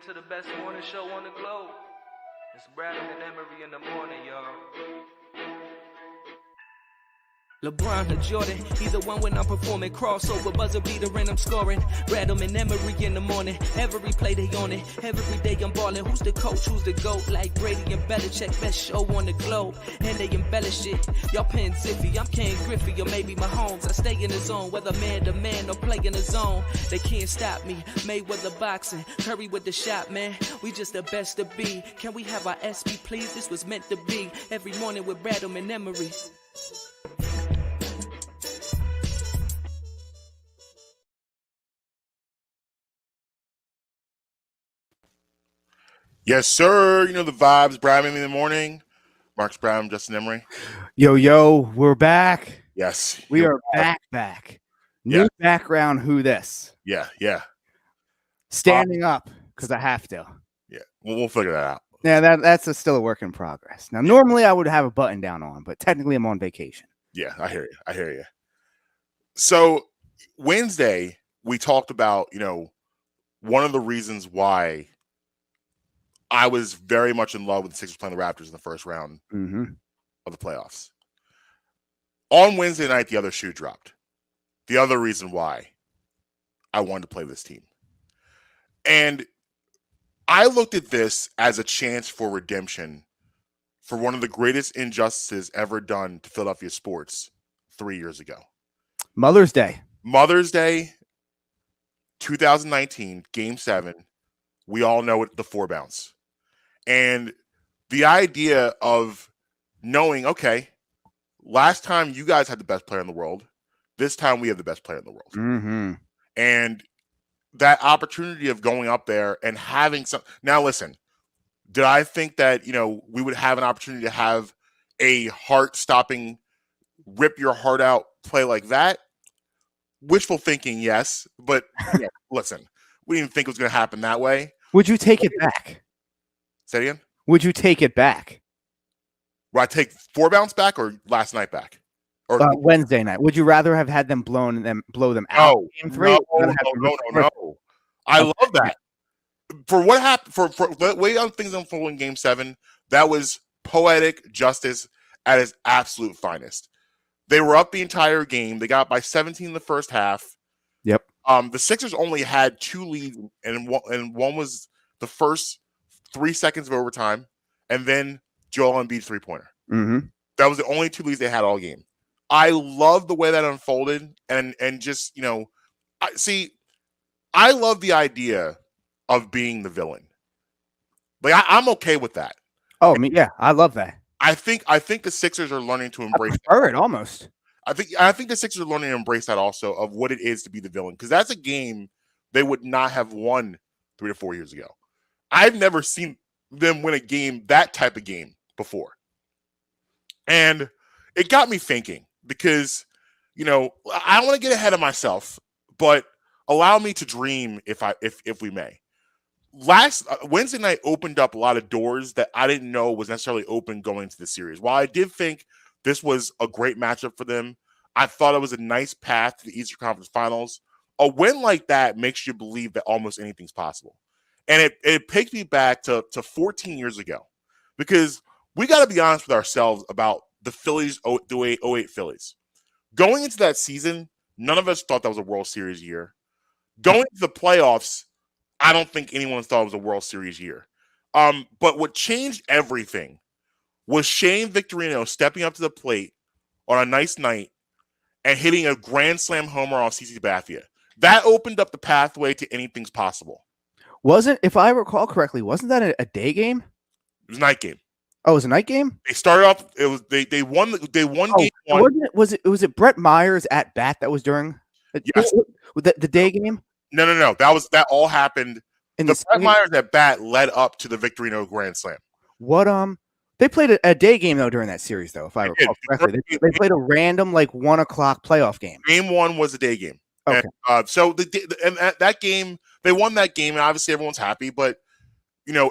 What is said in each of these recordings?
to the best morning show on the globe. It's Bradley and Emery in the morning, y'all. LeBron or Jordan, either one when I'm performing. Crossover, buzzer beater, and I'm scoring. Rattle and Emery in the morning. Every play they on it. Every day I'm balling. Who's the coach? Who's the GOAT? Like Brady and Belichick, best show on the globe. And they embellish it. Y'all paying Ziffy. I'm Ken Griffey or maybe Mahomes. I stay in the zone, whether man to man or play in the zone. They can't stop me. Mayweather boxing. Curry with the shot, man. We just the best to be. Can we have our SP, please? This was meant to be. Every morning with Bradley and Emery. Yes, sir. You know the vibes. Brian in the morning. Marcus Brown, Justin Emery. Yo, we're back. Yes. We are back. New background, who this? Yeah. Standing up, because I have to. Yeah, we'll figure that out. Yeah, that's still a work in progress. Now, normally I would have a button down on, but technically I'm on vacation. Yeah, I hear you. So Wednesday, we talked about, one of the reasons why I was very much in love with the Sixers playing the Raptors in the first round of the playoffs. On Wednesday night, the other shoe dropped. The other reason why I wanted to play this team. And I looked at this as a chance for redemption for one of the greatest injustices ever done to Philadelphia sports 3 years ago. Mother's Day, 2019, Game 7. We all know it, the 4 bounce. And the idea of knowing, okay, last time you guys had the best player in the world. This time we have the best player in the world. Mm-hmm. And that opportunity of going up there and having some. Now, listen, did I think that, we would have an opportunity to have a heart-stopping, rip your heart out play like that? Wishful thinking, yes. But listen, we didn't think it was going to happen that way. Would you take it back? Say it again? Would you take it back? Would I take 4 bounce back or last night back? Or Wednesday night. Would you rather have had them blow them out? No, Game 3? No. I love that. For what happened, for the way things unfold in Game 7, that was poetic justice at its absolute finest. They were up the entire game. They got up by 17 in the first half. Yep. The Sixers only had 2 leads, and one was the first 3 seconds of overtime, and then Joel Embiid's 3-pointer. Mm-hmm. That was the only 2 leads they had all game. I love the way that unfolded, and just I love the idea of being the villain. Like I'm okay with that. Oh, yeah, I love that. I think the Sixers are learning to embrace. I prefer it almost. I think the Sixers are learning to embrace that also of what it is to be the villain, because that's a game they would not have won 3 to 4 years ago. I've never seen them win a game, that type of game, before, and it got me thinking. Because, I don't want to get ahead of myself, but allow me to dream if we may. Last Wednesday night opened up a lot of doors that I didn't know was necessarily open going into the series. While I did think this was a great matchup for them, I thought it was a nice path to the Eastern Conference Finals. A win like that makes you believe that almost anything's possible. And it takes me back to 14 years ago, because we got to be honest with ourselves about the Phillies, the 08 Phillies. Going into that season, none of us thought that was a World Series year. Going to the playoffs, I don't think anyone thought it was a World Series year. But what changed everything was Shane Victorino stepping up to the plate on a nice night and hitting a grand slam homer off CC Sabathia. That opened up the pathway to anything's possible. If I recall correctly, wasn't that a day game? It was a night game. Oh, it was a night game? They started off. It was they won game 1. Was it Brett Myers at bat that was during the day game? No. That all happened. The Brett Myers at bat led up to the Victorino grand slam. What they played a day game though during that series though, if I recall correctly. They played a random 1 o'clock playoff game. Game 1 was a day game. Okay. And, so that game, they won that game, and obviously everyone's happy, but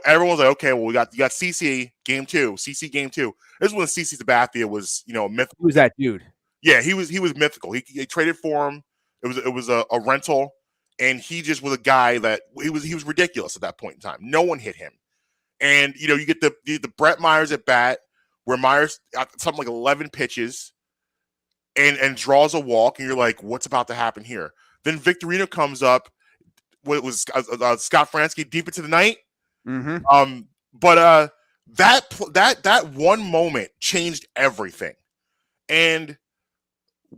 everyone's like, okay, well, you got CC game 2. CC game 2. This is when CC Sabathia was, mythical. Who's that dude? Yeah, he was mythical. He traded for him. It was a rental, and he just was a guy that he was ridiculous at that point in time. No one hit him. And you get the Brett Myers at bat, where Myers got something like 11 pitches and draws a walk, and you're like, what's about to happen here? Then Victorino comes up. What was Scott Fransky deep into the night? Mm-hmm. But that one moment changed everything, and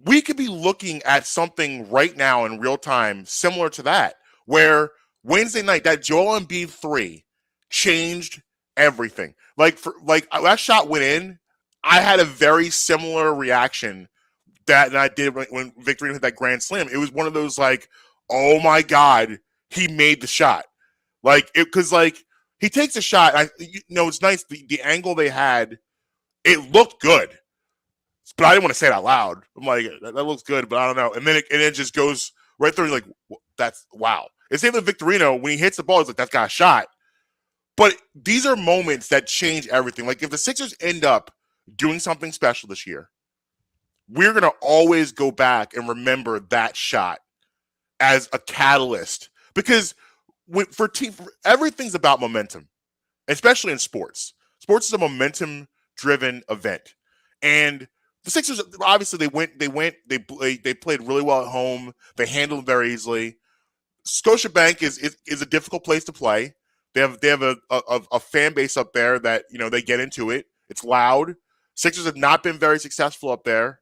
we could be looking at something right now in real time similar to that, where Wednesday night that Joel Embiid 3 changed everything. Like that shot went in, I had a very similar reaction that I did when Victorino hit that grand slam. It was one of those like, oh my God, he made the shot. Because he takes a shot. It's nice. The angle they had, it looked good, but I didn't want to say it out loud. I'm like, that looks good, but I don't know. And then it just goes right through. You're like, that's wow. It's same with Victorino when he hits the ball. It's like, that's got a shot. But these are moments that change everything. Like if the Sixers end up doing something special this year, we're going to always go back and remember that shot as a catalyst, because everything's about momentum, especially in sports. Sports is a momentum-driven event, and the Sixers obviously they played really well at home. They handled it very easily. Scotiabank is a difficult place to play. They have a fan base up there that they get into it. It's loud. Sixers have not been very successful up there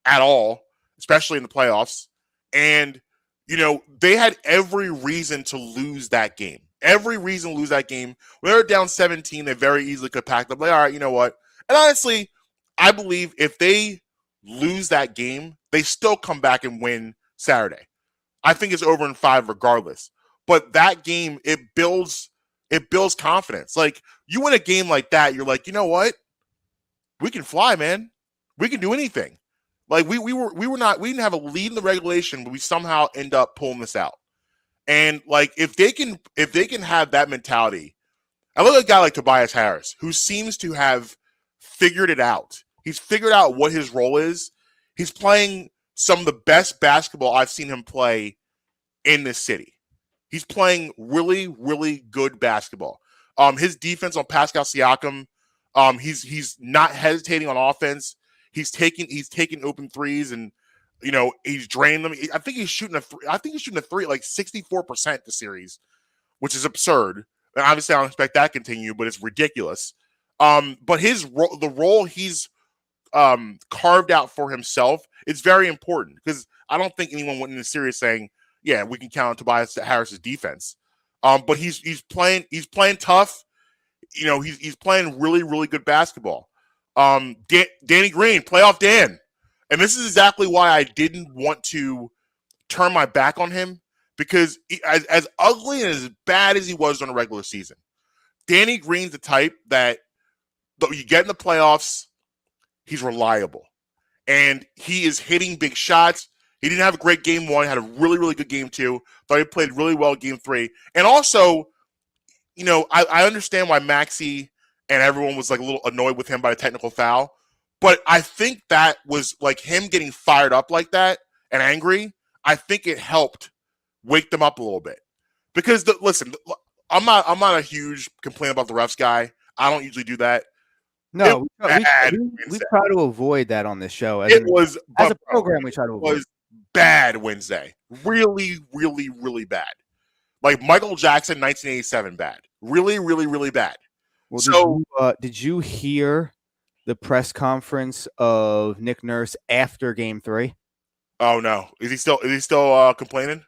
at all, especially in the playoffs. And they had every reason to lose that game. Every reason to lose that game. When they were down 17, they very easily could pack them. Like, all right, you know what? And honestly, I believe if they lose that game, they still come back and win Saturday. I think it's over in 5 regardless. But that game, it builds confidence. Like, you win a game like that, you're like, you know what? We can fly, man. We can do anything. Like we didn't have a lead in the regulation, but we somehow end up pulling this out. And like if they can have that mentality, I look at a guy like Tobias Harris, who seems to have figured it out. He's figured out what his role is. He's playing some of the best basketball I've seen him play in this city. He's playing really, really good basketball. His defense on Pascal Siakam, he's not hesitating on offense. He's taking open threes and he's draining them. I think he's shooting a three like 64% the series, which is absurd. And obviously I don't expect that to continue, but it's ridiculous. But the role he's carved out for himself is very important, because I don't think anyone went in the series saying, yeah, we can count on Tobias Harris's defense. But he's playing tough. He's playing really, really good basketball. Danny Green, playoff Dan. And this is exactly why I didn't want to turn my back on him, because as ugly and as bad as he was during the regular season, Danny Green's the type that you get in the playoffs, he's reliable. And he is hitting big shots. He didn't have a great game 1, had a really, really good game 2. Thought he played really well game 3. And also, I understand why Maxey and everyone was like a little annoyed with him by the technical foul. But I think that was like him getting fired up like that and angry. I think it helped wake them up a little bit. Because listen, I'm not a huge complaint about the refs guy. I don't usually do that. No, we try to avoid that on this show. As a program, we try to avoid. It was bad Wednesday. Really, really, really bad. Like Michael Jackson, 1987, bad. Really, really, really bad. Well, so, did you hear the press conference of Nick Nurse after Game 3? Oh no, is he still complaining?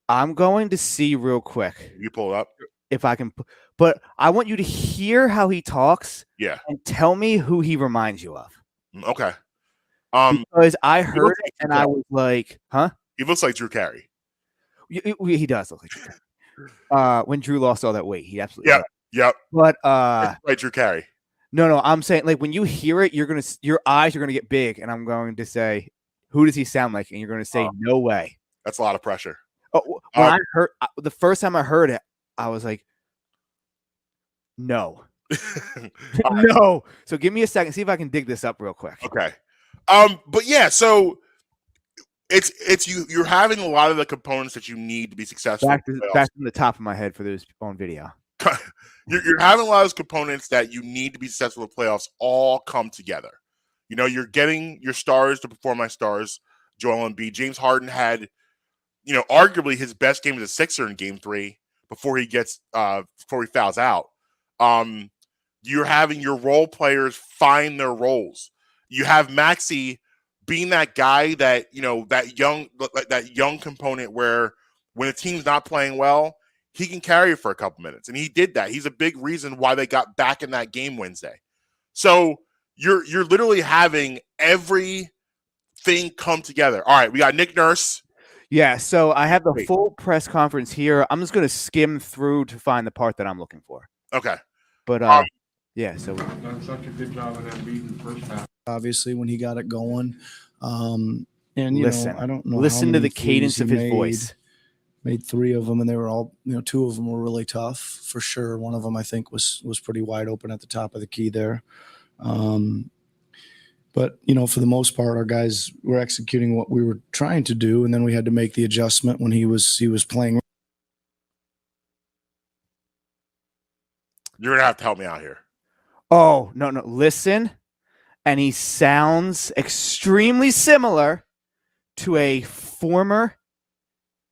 I'm going to see real quick. You pull it up if I can, but I want you to hear how he talks. Yeah, and tell me who he reminds you of. Okay. Because I heard it and I was like, huh? He looks like Drew Carey. He does look like Drew Carey. When Drew lost all that weight, he absolutely does. Yep. But right, Drew Carey. No, I'm saying like when you hear it, your eyes are gonna get big, and I'm going to say, who does he sound like? And you're gonna say, no way. That's a lot of pressure. Oh, when I heard the first time I heard it, I was like, no. No. So give me a second, see if I can dig this up real quick. Okay. But yeah, so it's you're having a lot of the components that you need to be successful. Back from the top of my head for those on video. You're having a lot of those components that you need to be successful in the playoffs all come together. You know, you're getting your stars to perform like stars. Joel Embiid, James Harden had, you know, arguably his best game as a Sixer in Game 3 before he fouls out. You're having your role players find their roles. You have Maxey being that guy that, you know, that young component where when a team's not playing well, he can carry it for a couple minutes. And he did that. He's a big reason why they got back in that game Wednesday. So you're literally having everything come together. All right, we got Nick Nurse. Yeah, so I have the full press conference here. I'm just going to skim through to find the part that I'm looking for. Okay. But yeah, so done such a good job of that beat in the first half. Obviously, when he got it going, and listen, I don't know. Listen to the cadence of his voice. Made 3 of them, and they were all, 2 of them were really tough for sure. One of them I think was pretty wide open at the top of the key there. But for the most part, our guys were executing what we were trying to do, and then we had to make the adjustment when he was playing. You're gonna have to help me out here. Oh no! Listen, and he sounds extremely similar to a former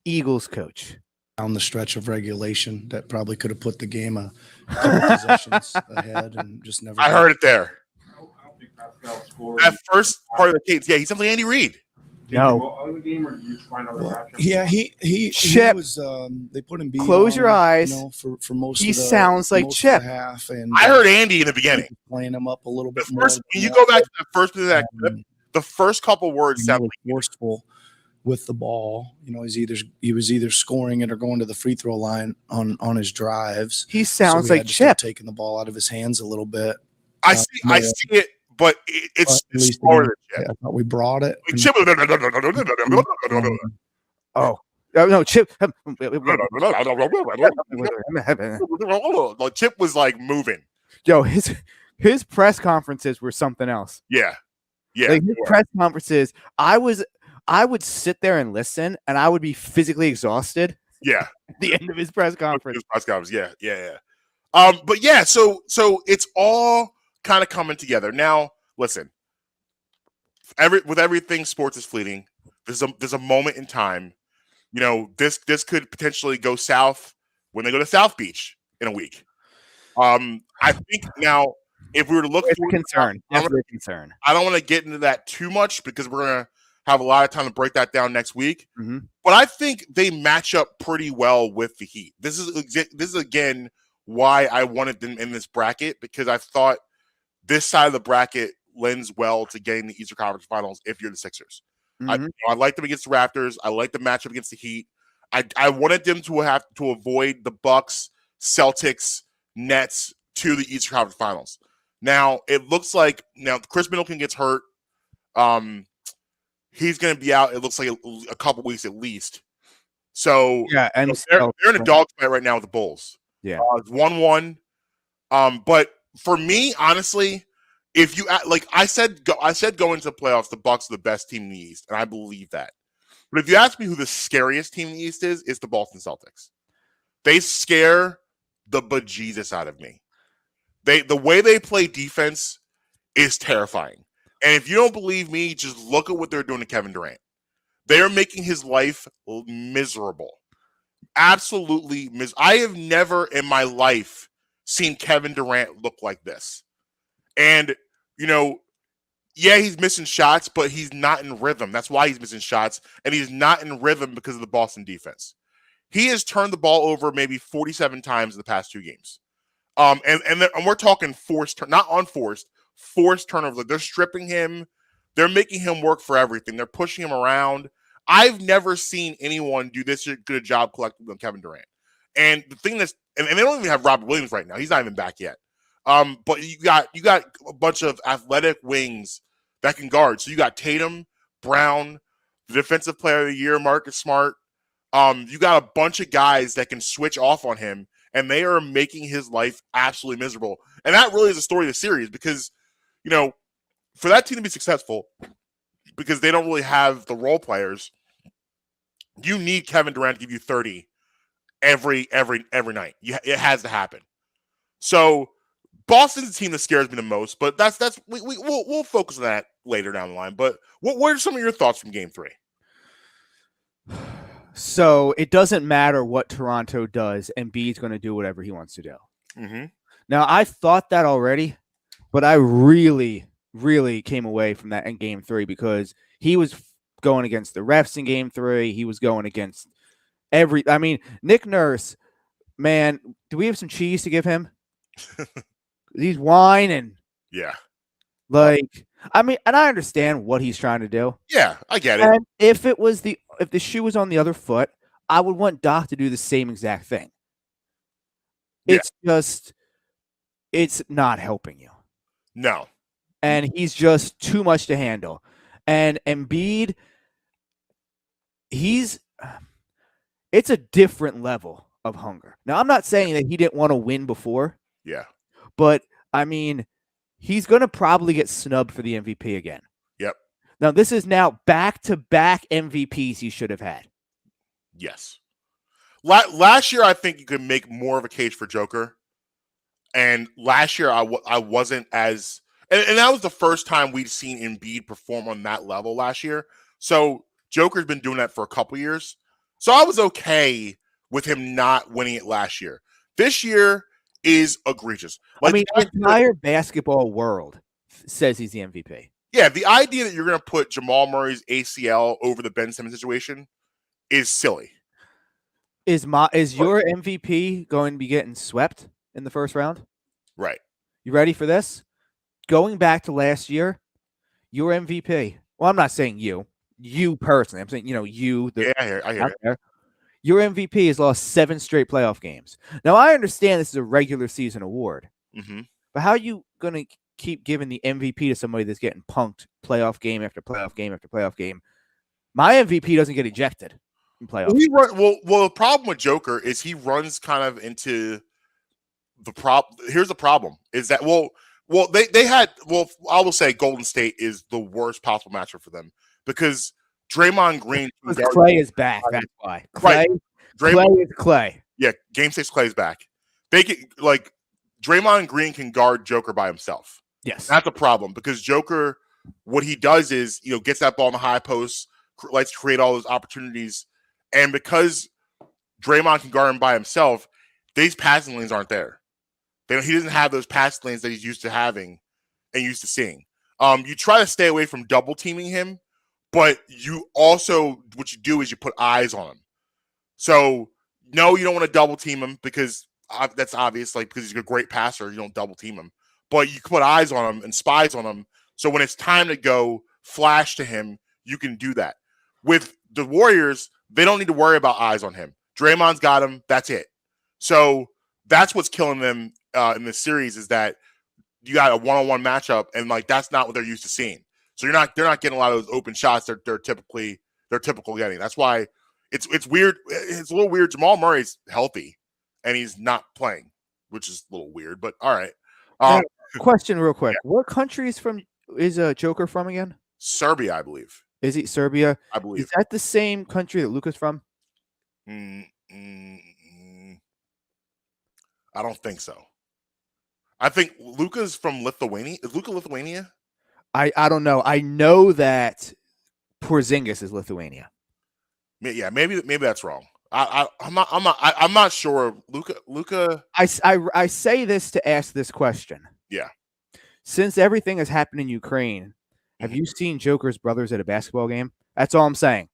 Eagles coach. Down the stretch of regulation that probably could have put the game a couple possessions ahead, and just never. I heard it there. I don't think Pascal scored. That first part of the case, yeah, he's something Andy Reid. No. Other game, or did you just find out matchup? Yeah, he Chip. was. They put him. Close your eyes. For most. He of the, sounds like most Chip. Of the half, and I heard Andy in the beginning. Playing him up a little bit When you more. go back to that first bit of that clip, the first couple words sound really forceful with the ball. He was either scoring it or going to the free throw line on his drives. He sounds So we like had to start Chip. taking the ball out of his hands a little bit. I see it, but it's At least slower again, than Chip. I thought we brought it. Like, Chip, Oh no, Chip. like, Chip was like moving. Yo, his press conferences were something else. Yeah. Like his press conferences, I would sit there and listen, and I would be physically exhausted. Yeah. At the end of his press conference. Yeah. But yeah, so it's all kind of coming together. Now, listen. With everything, sports is fleeting. There's a moment in time. This could potentially go south when they go to South Beach in a week. I think now, if we were to look, It's a concern. Definitely a concern. I don't want to get into that too much because we're gonna have a lot of time to break that down next week. Mm-hmm. But I think they match up pretty well with the Heat. This is again why I wanted them in this bracket, because I thought this side of the bracket lends well to getting the Eastern Conference Finals if you're the Sixers. Mm-hmm. I like them against the Raptors. I like the matchup against the Heat. I wanted them to have to avoid the Bucks, Celtics, Nets to the Eastern Conference Finals. Now it looks like Chris Middleton gets hurt. He's going to be out. It looks like a couple weeks at least. So yeah, and they're in a dog fight right now with the Bulls. Yeah, it's 1-1. But for me, honestly, if you like, I said going into the playoffs, the Bucks are the best team in the East, and I believe that. But if you ask me who the scariest team in the East is, it's the Boston Celtics. They scare the bejesus out of me. The way they play defense is terrifying. And if you don't believe me, just look at what they're doing to Kevin Durant. They are making his life miserable. Absolutely miserable. I have never in my life seen Kevin Durant look like this. And, yeah, he's missing shots, but he's not in rhythm. That's why he's missing shots. And he's not in rhythm because of the Boston defense. He has turned the ball over maybe 47 times in the past 2 games. And we're talking forced, not unforced, forced turnovers. They're stripping him. They're making him work for everything. They're pushing him around. I've never seen anyone do this good a job collectively on Kevin Durant. And the thing that's, and they don't even have Robert Williams right now. He's not even back yet. But you got a bunch of athletic wings that can guard. So you got Tatum, Brown, the defensive player of the year, Marcus Smart. You got a bunch of guys that can switch off on him, and they are making his life absolutely miserable. And that really is the story of the series because, for that team to be successful, because they don't really have the role players. You need Kevin Durant to give you 30 every night. It has to happen. So Boston's the team that scares me the most, but we'll focus on that later down the line. But what are some of your thoughts from Game 3? So it doesn't matter what Toronto does, Embiid's going to do whatever he wants to do. Mm-hmm. Now, I thought that already, but I really, really came away from that in Game 3 because he was going against the refs in Game 3. He was going against Nick Nurse, man, do we have some cheese to give him? He's whining. Yeah. And I understand what he's trying to do. Yeah, I get it. And if the shoe was on the other foot, I would want Doc to do the same exact thing. Yeah. It's not helping you. No. And he's just too much to handle. And Embiid, it's a different level of hunger. Now, I'm not saying that he didn't want to win before. Yeah. But, he's going to probably get snubbed for the MVP again. Yep. Now, this is now back-to-back MVPs he should have had. Yes. Last year, I think you could make more of a case for Joker. And last year, I wasn't as... And that was the first time we'd seen Embiid perform on that level last year. So Joker's been doing that for a couple years. So I was okay with him not winning it last year. This year is egregious. The entire basketball world says he's the MVP. Yeah, the idea that you're going to put Jamal Murray's ACL over the Ben Simmons situation is silly. Is your MVP going to be getting swept in the first round? Right. You ready for this? Going back to last year, your MVP. Well, I'm not saying you personally. I'm saying, you. I hear it. Your MVP has lost 7 straight playoff games. Now, I understand this is a regular season award, but how are you going to keep giving the MVP to somebody that's getting punked playoff game after playoff game after playoff game? My MVP doesn't get ejected in playoffs. Well, the problem with Joker is he runs kind of into the problem. Here's the problem: is that I will say Golden State is the worst possible matchup for them because Draymond Green. Clay is back. That's why. Clay is Clay. Yeah, Game 6 Clay's back. They can Draymond Green can guard Joker by himself. Yes, that's a problem because Joker, what he does is gets that ball in the high post, likes to create all those opportunities, and because Draymond can guard him by himself, these passing lanes aren't there. He doesn't have those passing lanes that he's used to having and used to seeing. You try to stay away from double teaming him. But you also, what you do is you put eyes on him. So, no, you don't want to double team him because that's obvious, because he's a great passer, you don't double team him. But you can put eyes on him and spies on him. So when it's time to go flash to him, you can do that. With the Warriors, they don't need to worry about eyes on him. Draymond's got him. That's it. So that's what's killing them in this series is that you got a one-on-one matchup, and that's not what they're used to seeing. So they're not getting a lot of those open shots they're typical getting. That's why it's weird. It's a little weird. Jamal Murray's healthy and he's not playing, which is a little weird, but all right. Question real quick. Yeah. What country is Joker from again? Serbia, I believe. Is he Serbia? I believe. Is that the same country that Luka's from? I don't think so. I think Luka's from Lithuania. Is Luka Lithuania? I don't know. I know that Porzingis is Lithuania. Yeah, maybe that's wrong. I'm not sure. Luka. I say this to ask this question. Yeah. Since everything has happened in Ukraine, have you seen Joker's brothers at a basketball game? That's all I'm saying.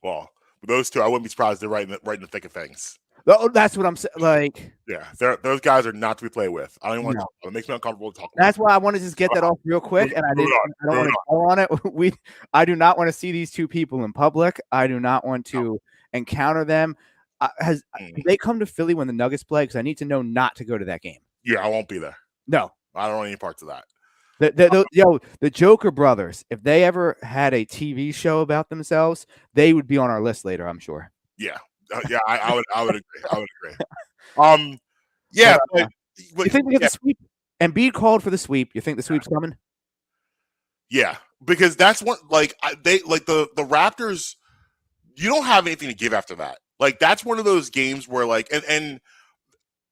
Well, with those two, I wouldn't be surprised they're right in the thick of things. Oh, that's what I'm saying. Yeah, those guys are not to be played with. I don't even want to talk about it. It makes me uncomfortable to talk about. That's why I want to just get that off real quick, and I don't want to go on it. I do not want to see these two people in public. I do not want to encounter them. Do they come to Philly when the Nuggets play? Because I need to know not to go to that game. Yeah, I won't be there. No, I don't want any parts of that. The Joker brothers, if they ever had a TV show about themselves, they would be on our list later, I'm sure. Yeah. Yeah, I would agree. Yeah, but you think they get the sweep? Embiid called for the sweep. You think the sweep's coming? Yeah, because that's what they like the Raptors. You don't have anything to give after that. Like that's one of those games where like and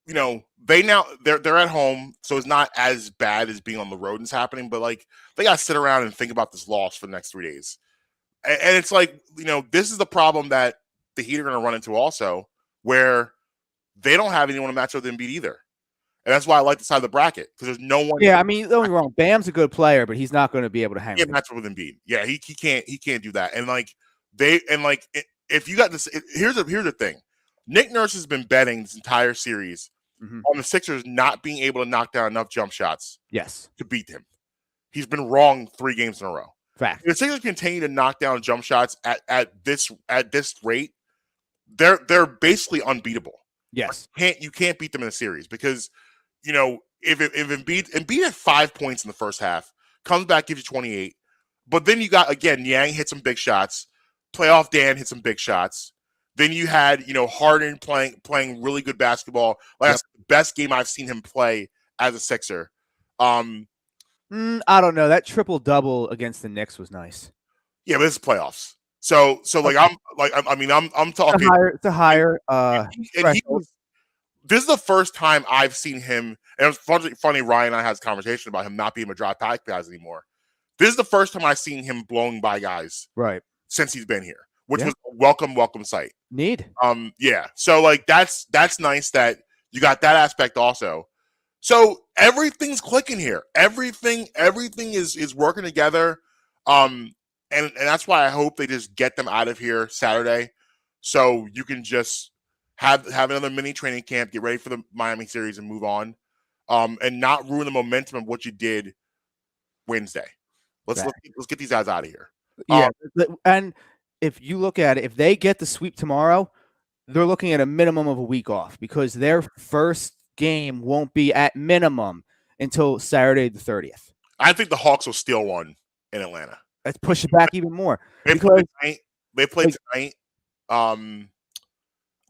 you know they're at home, so it's not as bad as being on the road and it's happening. But like they got to sit around and think about this loss for the next 3 days, and it's like this is the problem that the Heat are going to run into also, where they don't have anyone to match up with Embiid either. And that's why I like the side of the bracket because there's no one. Yeah, I mean, don't get me wrong. Bam's a good player, but he's not going to be able to hang. He can't match up with Embiid. Yeah, he can't do that. And like if you got this, here's the thing. Nick Nurse has been betting this entire series on the Sixers not being able to knock down enough jump shots. Yes, to beat him. He's been wrong 3 games in a row. Fact. If the Sixers continue to knock down jump shots at this rate, they're basically unbeatable. Yes, You can't beat them in a series because if Embiid had 5 points in the first half, comes back, gives you 28, but then you got again Yang hit some big shots, playoff Dan hit some big shots. Then you had Harden playing really good basketball. Like that's the best game I've seen him play as a Sixer. I don't know. That triple double against the Knicks was nice. Yeah, but it's playoffs. So like I'm talking it's a higher this is the first time I've seen him, and it's funny Ryan and I had this conversation about him not being a drop back guys anymore. This is the first time I've seen him blown by guys since he's been here, which was a welcome sight. Yeah. So like that's nice that you got that aspect also. So everything's clicking here. Everything is working together. And that's why I hope they just get them out of here Saturday, so you can just have another mini training camp, get ready for the Miami series, and move on, and not ruin the momentum of what you did Wednesday. Let's get these guys out of here. Yeah, and if you look at it, if they get the sweep tomorrow, they're looking at a minimum of a week off because their first game won't be at minimum until Saturday the 30th. I think the Hawks will steal one in Atlanta. Let's push it back even more. They play tonight.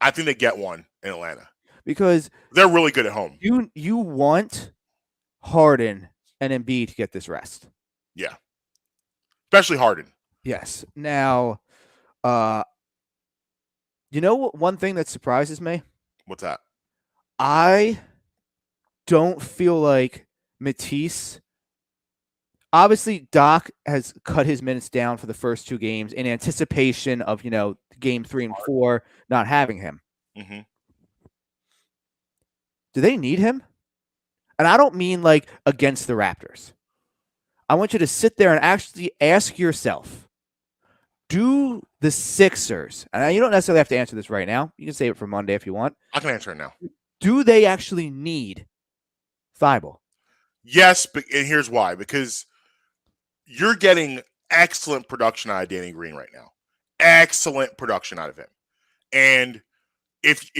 I think they get one in Atlanta because they're really good at home. You want Harden and Embiid to get this rest. Yeah, especially Harden. Yes. Now, one thing that surprises me? What's that? I don't feel like Matisse. Obviously, Doc has cut his minutes down for the first 2 games in anticipation of, game 3 and 4 not having him. Mm-hmm. Do they need him? And I don't mean like against the Raptors. I want you to sit there and actually ask yourself, do the Sixers, and you don't necessarily have to answer this right now. You can save it for Monday if you want. I can answer it now. Do they actually need Thibault? Yes, and here's why. Because you're getting excellent production out of Danny Green right now. Excellent production out of him. And if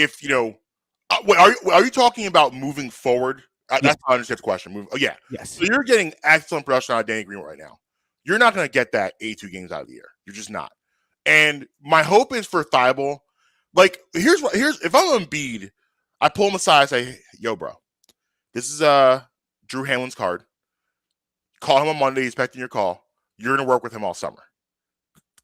are you talking about moving forward? That's how I understand the question. Yeah. Yes. So you're getting excellent production out of Danny Green right now. You're not going to get that 82 games out of the year. You're just not. And my hope is for Thibault. Like, here's if I'm Embiid, I pull him aside and say, yo, bro, this is Drew Hanlon's card. Call him on Monday, expecting your call. You're going to work with him all summer.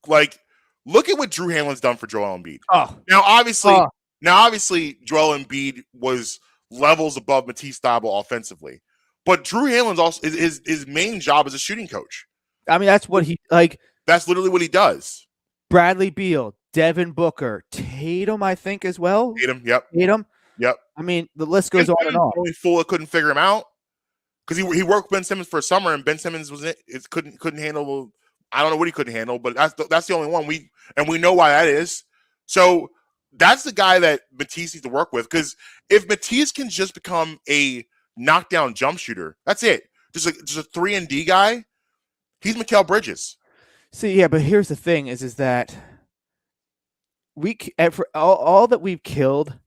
Like, look at what Drew Hanlon's done for Joel Embiid. Now, obviously, Joel Embiid was levels above Matisse Thybulle offensively. But Drew Hanlon's also his main job as a shooting coach. I mean, that's what he like. That's literally what he does. Bradley Beal, Devin Booker, Tatum, I think as well. Tatum, yep. I mean, the list goes on and on. Only fool that couldn't figure him out because he worked with Ben Simmons for a summer, and Ben Simmons couldn't handle. I don't know what he couldn't handle, but that's the only one we know why that is. So that's the guy that Matisse needs to work with, because if Matisse can just become a knockdown jump shooter, that's it. Just a 3-and-D guy. He's Mikal Bridges. See, yeah, but here's the thing: is that for all that we've killed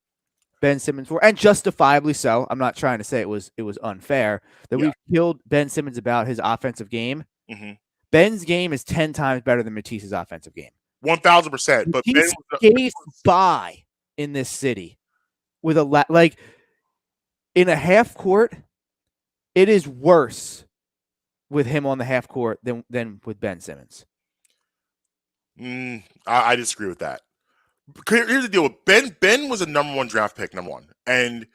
Ben Simmons for, and justifiably so. I'm not trying to say it was unfair that we've killed Ben Simmons about his offensive game. Mm-hmm. Ben's game is 10 times better than Matisse's offensive game. 1,000%. But Ben skates by in this city with like in a half court. It is worse with him on the half court than with Ben Simmons. I disagree with that. Here's the deal. Ben was a number 1 draft pick, number 1. And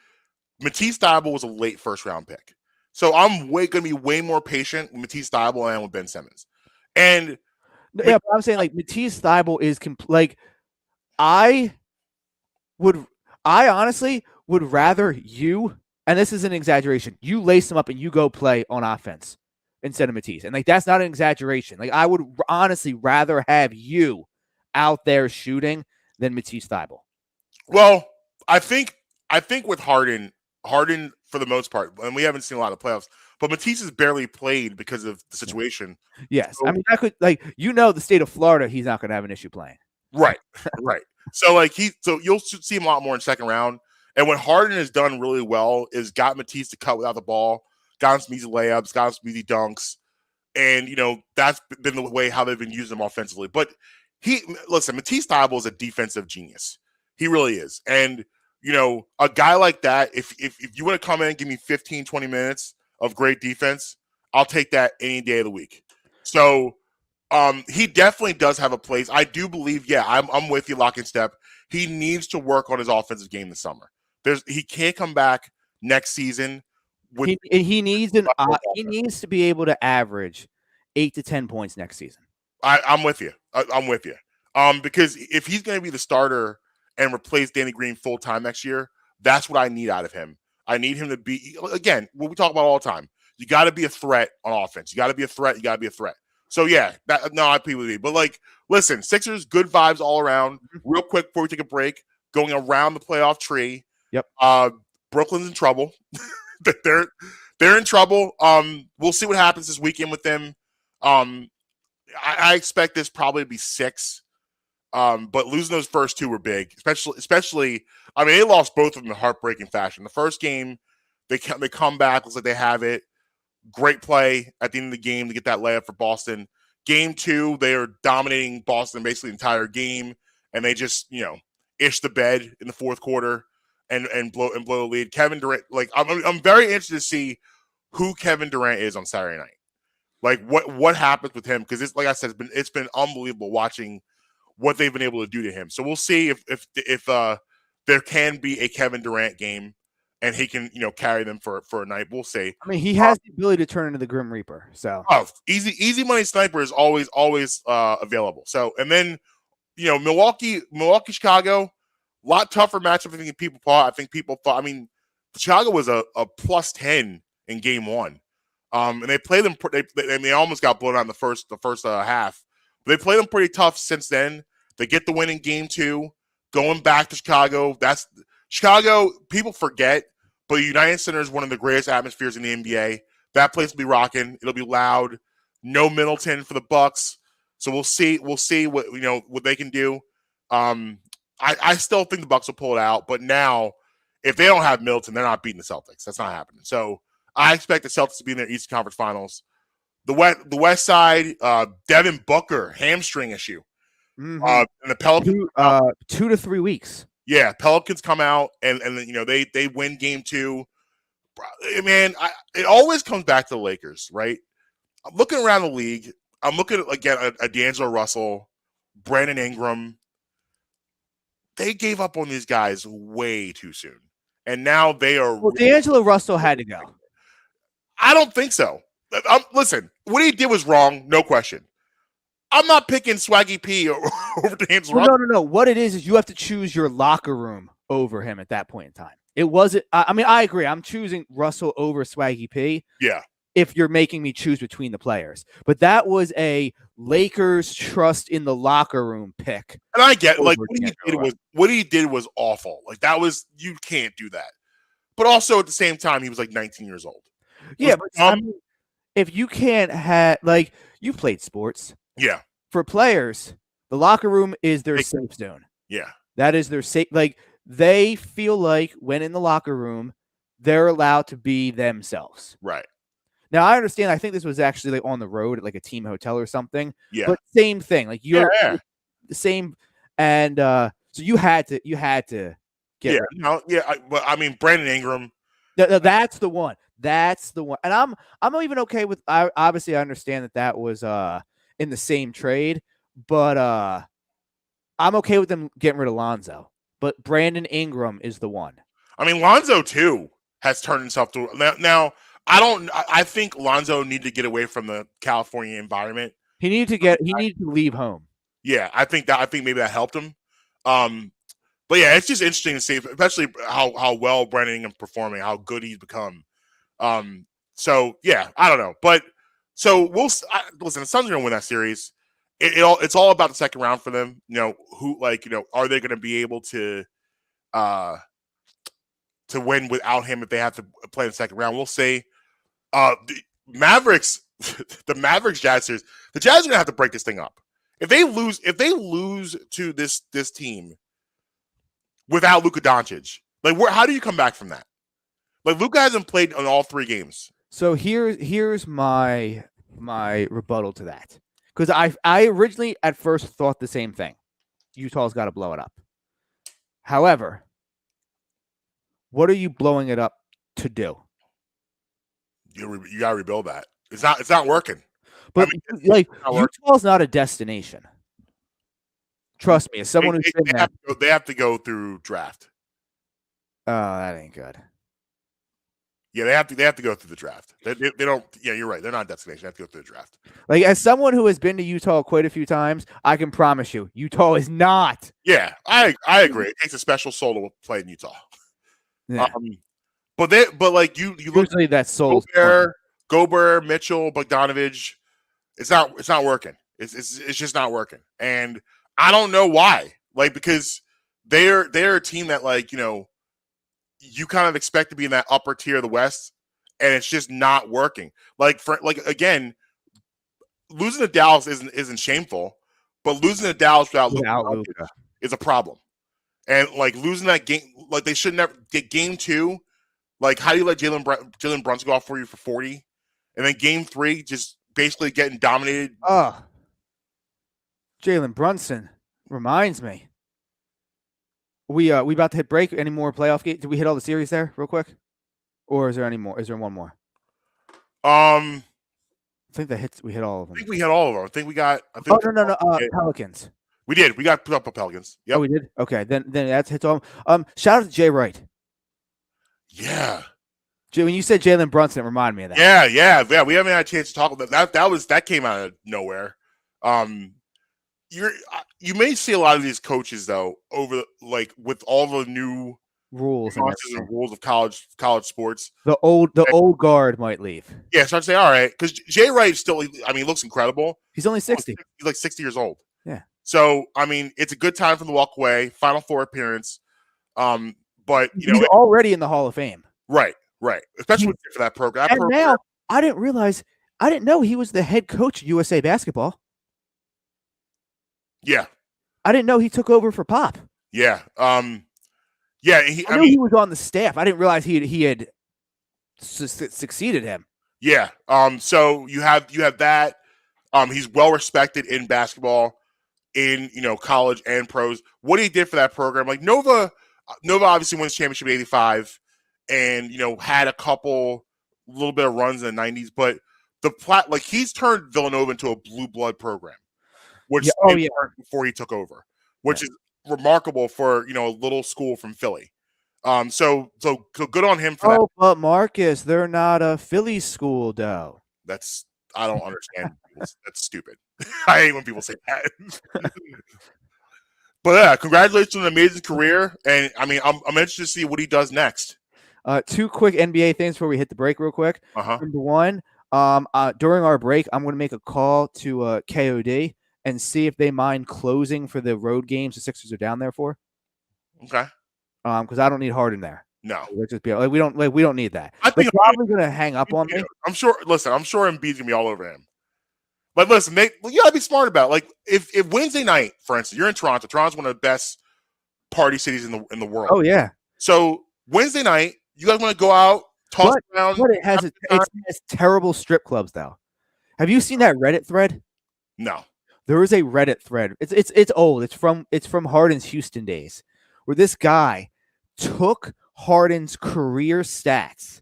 Matisse Thybulle was a late first round pick. So I'm going to be way more patient with Matisse Thybulle and with Ben Simmons. And yeah, but I'm saying like Matisse Thybulle is like I honestly would rather you, and this is an exaggeration, you lace him up and you go play on offense instead of Matisse. And like that's not an exaggeration. Like I would honestly rather have you out there shooting than Matisse Thybulle. Well, I think with Harden for the most part, and we haven't seen a lot of playoffs, but Matisse has barely played because of the situation. Yes. So, I mean, that could the state of Florida, he's not going to have an issue playing. Right. Right. So you'll see him a lot more in second round. And what Harden has done really well is got Matisse to cut without the ball, got him some easy layups, got him some easy dunks. And, that's been the way how they've been using him offensively. But Matisse Thybulle is a defensive genius. He really is. And, a guy like that, if you want to come in and give me 15, 20 minutes of great defense, I'll take that any day of the week. So he definitely does have a place. I do believe, I'm with you, lock and step. He needs to work on his offensive game this summer. He can't come back next season. He needs to be able to average 8 to 10 points next season. I'm with you. I'm with you. Because if he's going to be the starter and replace Danny Green full time next year, that's what I need out of him. I need him to be, again, what we talk about all the time. You got to be a threat on offense. You got to be a threat. You got to be a threat. So I agree with you. But listen, Sixers, good vibes all around. Real quick before we take a break, going around the playoff tree. Yep. Brooklyn's in trouble. They're in trouble. We'll see what happens this weekend with them. I expect this probably to be 6. But losing those first 2 were big, especially. I mean, they lost both of them in heartbreaking fashion. The first game, they come back, looks like they have it. Great play at the end of the game to get that layup for Boston. Game 2, they are dominating Boston basically the entire game, and they just ish the bed in the fourth quarter and blow the lead. Kevin Durant, I'm very interested to see who Kevin Durant is on Saturday night. Like what happens with him, because it's like I said, it's been unbelievable watching what they've been able to do to him. So we'll see if there can be a Kevin Durant game and he can, carry them for a night. We'll see. I mean, he has the ability to turn into the Grim Reaper. So easy money sniper is always available. So, and then, Milwaukee, Chicago, a lot tougher matchup than people thought. I mean, Chicago was a plus 10 in game 1. And they played them. They almost got blown out in the first half. But they played them pretty tough since then. They get the win in game 2, going back to Chicago. That's Chicago. People forget, but United Center is one of the greatest atmospheres in the NBA. That place will be rocking. It'll be loud. No Middleton for the Bucks. So we'll see what what they can do. I still think the Bucks will pull it out, but now if they don't have Middleton, they're not beating the Celtics. That's not happening. So I expect the Celtics to be in their Eastern Conference Finals. The West Side, Devin Booker hamstring issue. mm-hmm. And the Pelicans 2 to 3 weeks. Yeah, Pelicans come out and they win game 2. Man, it always comes back to the Lakers, right? I'm looking around the league. I'm looking at D'Angelo Russell, Brandon Ingram. They gave up on these guys way too soon, and now they are. Well, D'Angelo Russell had to go. I don't think so. Listen, what he did was wrong, no question. I'm not picking Swaggy P over D'Angelo Russell. No. What it is you have to choose your locker room over him at that point in time. It wasn't. I mean, I agree. I'm choosing Russell over Swaggy P. Yeah. If you're making me choose between the players, but that was a Lakers trust in the locker room pick. And I get what he did was awful. You can't do that. But also at the same time, he was 19 years old. Yeah, but if you can't have you've played sports. Yeah. For players, the locker room is their safe zone. Yeah. That is their safe. They feel like when in the locker room, they're allowed to be themselves. Right. Now I understand. I think this was actually on the road at a team hotel or something. Yeah. But same thing. You're the same, and so you had to get. Yeah. But I mean, Brandon Ingram, No, that's the one. That's the one. And I'm even okay with. Obviously I understand that was in the same trade, but I'm okay with them getting rid of Lonzo. But Brandon Ingram is the one. I mean, Lonzo too has turned himself to now. I think Lonzo needed to get away from the California environment. He needed to leave home. Yeah, I think maybe that helped him. But yeah, it's just interesting to see, especially how well Brandon Ingram's performing, how good he's become. So yeah, I don't know, but so listen. The Suns are gonna win that series. It's all about the second round for them. Are they gonna be able to win without him if they have to play in the second round? We'll see. The Mavericks, Jazz series, the Jazz are gonna have to break this thing up. If they lose to this team without Luka Doncic, how do you come back from that? Like, Luka hasn't played in all 3 games. So here's my rebuttal to that, because I originally at first thought the same thing. Utah's got to blow it up. However, what are you blowing it up to do? You got to rebuild that. It's not working. But not Utah's not a destination. Trust me, as someone who's been there, they have to go through draft. Oh, that ain't good. Yeah, they have to go through the draft. They don't. Yeah, you're right. They're not a destination. They have to go through the draft. Like, as someone who has been to Utah quite a few times, I can promise you, Utah is not. Yeah, I agree. It takes a special soul to play in Utah. Yeah. But you look Usually that soul. Gobert, Mitchell, Bogdanovich. It's not working. It's just not working, and I don't know why. Like, because they're a team that, like, you kind of expect to be in that upper tier of the West, and it's just not working. Again, losing to Dallas isn't shameful, but losing to Dallas without Luka is a problem. And losing that game, they should never get game 2. Like, how do you let Jalen Brunson go off for you for 40, and then game 3 just basically getting dominated? Jalen Brunson reminds me. We about to hit break. Any more playoff games? Did we hit all the series there real quick? Or is there any more? Is there one more? I think we hit all of them. I think we hit all of them. I think we got. No. Pelicans. We did. We got put up with Pelicans. Yep. Oh, we did? Okay. Then that's hits all. Shout out to Jay Wright. Yeah. When you said Jalen Brunson, it reminded me of that. Yeah. We haven't had a chance to talk about that. That came out of nowhere. You may see a lot of these coaches though with all the new rules and rules of college sports. The old guard might leave. Yeah, so I'd say all right, because Jay Wright still. I mean, he looks incredible. He's only 60. He's like 60 years old. Yeah. So I mean, it's a good time for the walk away. Final 4 appearance. But he's already in the Hall of Fame. Right. Especially for that program. Now I didn't know he was the head coach of USA Basketball. Yeah. I didn't know he took over for Pop. Yeah. I knew he was on the staff. I didn't realize he had succeeded him. Yeah. So you have that. He's well respected in basketball, in college and pros. What he did for that program, like Nova obviously wins championship in '85, and had a little bit of runs in the '90s, but he's turned Villanova into a blue blood program. Which before he took over, which is remarkable for a little school from Philly. So good on him for that. Oh, but Marcus, they're not a Phillies school, though. I don't understand. That's stupid. I hate when people say that. But yeah, congratulations on an amazing career, and I mean, I'm interested to see what he does next. 2 quick NBA things before we hit the break, real quick. Number one, during our break, I'm going to make a call to KOD. And see if they mind closing for the road games the Sixers are down there for. Okay. Because I don't need Harden there. No. Let's just be we don't need that. I think they're probably gonna hang up on me. I'm sure. Listen, I'm sure Embiid's gonna be all over him. But listen, you gotta be smart about it. Like if Wednesday night, for instance, you're in Toronto. Toronto's one of the best party cities in the world. Oh yeah. So Wednesday night, you guys want to go out, toss around. But it has terrible strip clubs though. Have you seen that Reddit thread? No. There is a Reddit thread. It's old. It's from Harden's Houston days, where this guy took Harden's career stats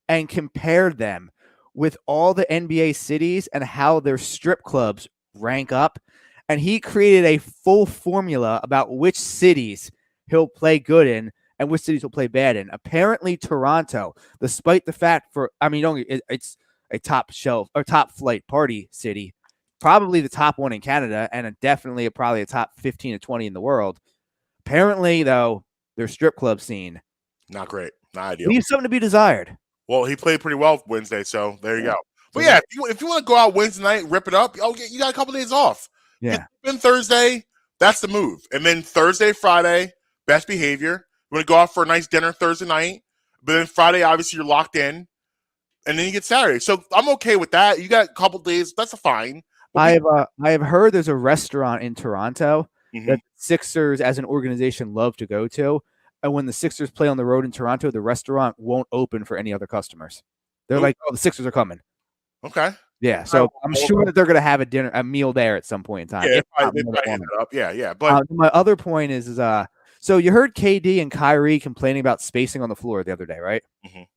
and compared them with all the NBA cities and how their strip clubs rank up. And he created a full formula about which cities he'll play good in and which cities he'll play bad in. Apparently, Toronto, despite the fact it's a top shelf or top flight party city, probably the top one in Canada and definitely probably a top 15 to 20 in the world. Apparently, though, their strip club scene Not great. Not ideal. leaves something to be desired. Well, he played pretty well Wednesday, so there you go. But yeah, if you want to go out Wednesday night, rip it up, you got a couple days off. Yeah. Then Thursday, that's the move. And then Thursday, Friday, best behavior. You want to go out for a nice dinner Thursday night. But then Friday, obviously, you're locked in. And then you get Saturday. So I'm okay with that. You got a couple days. That's fine. I have heard there's a restaurant in Toronto Mhm. that Sixers as an organization love to go to. And when the Sixers play on the road in Toronto, the restaurant won't open for any other customers. They're like, oh, the Sixers are coming. Okay. Yeah. So I'm sure that they're going to have a meal there at some point in time. Yeah, if not they more probably than hit one. it up. Yeah. But My other point is so you heard KD and Kyrie complaining about spacing on the floor the other day, right? Mhm.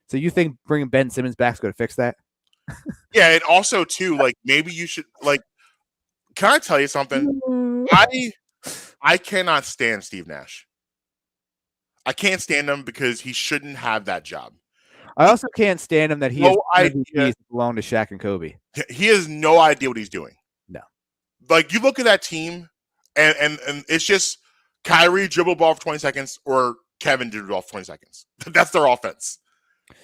So you think bringing Ben Simmons back is going to fix that? yeah, and also too, like maybe you should can I tell you something? I cannot stand Steve Nash. I can't stand him because he shouldn't have that job. I also can't stand him that he belong to Shaq and Kobe. He has no idea what he's doing. No. Like you look at that team and it's just Kyrie dribble ball for 20 seconds or Kevin dribble ball for 20 seconds. That's their offense.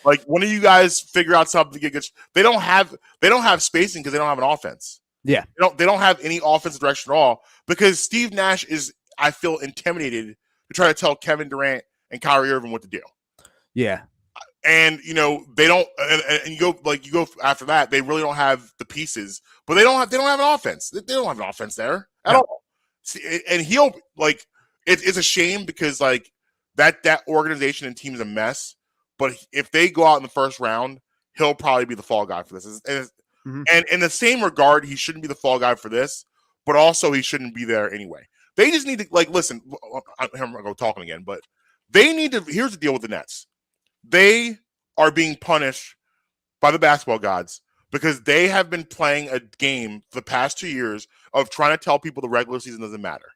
Like one of you guys figure out something to get good. They don't have spacing because they don't have an offense. Yeah. They don't have any offensive direction at all because Steve Nash is, I feel, intimidated to try to tell Kevin Durant and Kyrie Irving what to do. Yeah. And they don't and you go after that, they really don't have the pieces, but they don't have an offense. They don't have an offense there at all. See, and he'll it's a shame because that organization and team is a mess. But if they go out in the first round, he'll probably be the fall guy for this. And in the same regard, he shouldn't be the fall guy for this, but also he shouldn't be there anyway. They just need to listen. I'm gonna go talking again, but they need to. Here's the deal with the Nets. They are being punished by the basketball gods because they have been playing a game for the past 2 years of trying to tell people the regular season doesn't matter.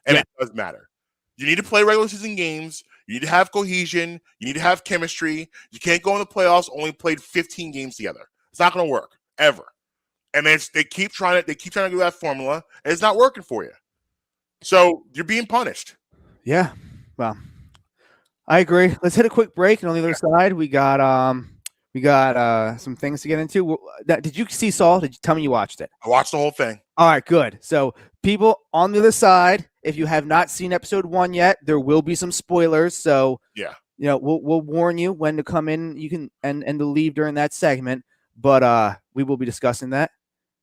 And it does matter. You need to play regular season games. You need to have cohesion. You need to have chemistry. You can't go in the playoffs only played 15 games together. It's not going to work ever. And they keep trying to do that formula, and it's not working for you. So you're being punished. Yeah. Well, I agree. Let's hit a quick break, and on the other side, we got some things to get into. Did you see Saul? Did you tell me you watched it? I watched the whole thing. All right, good. So, people on the other side, if you have not seen episode 1 yet, there will be some spoilers. So, yeah, we'll warn you when to come in. You can and to leave during that segment. But we will be discussing that.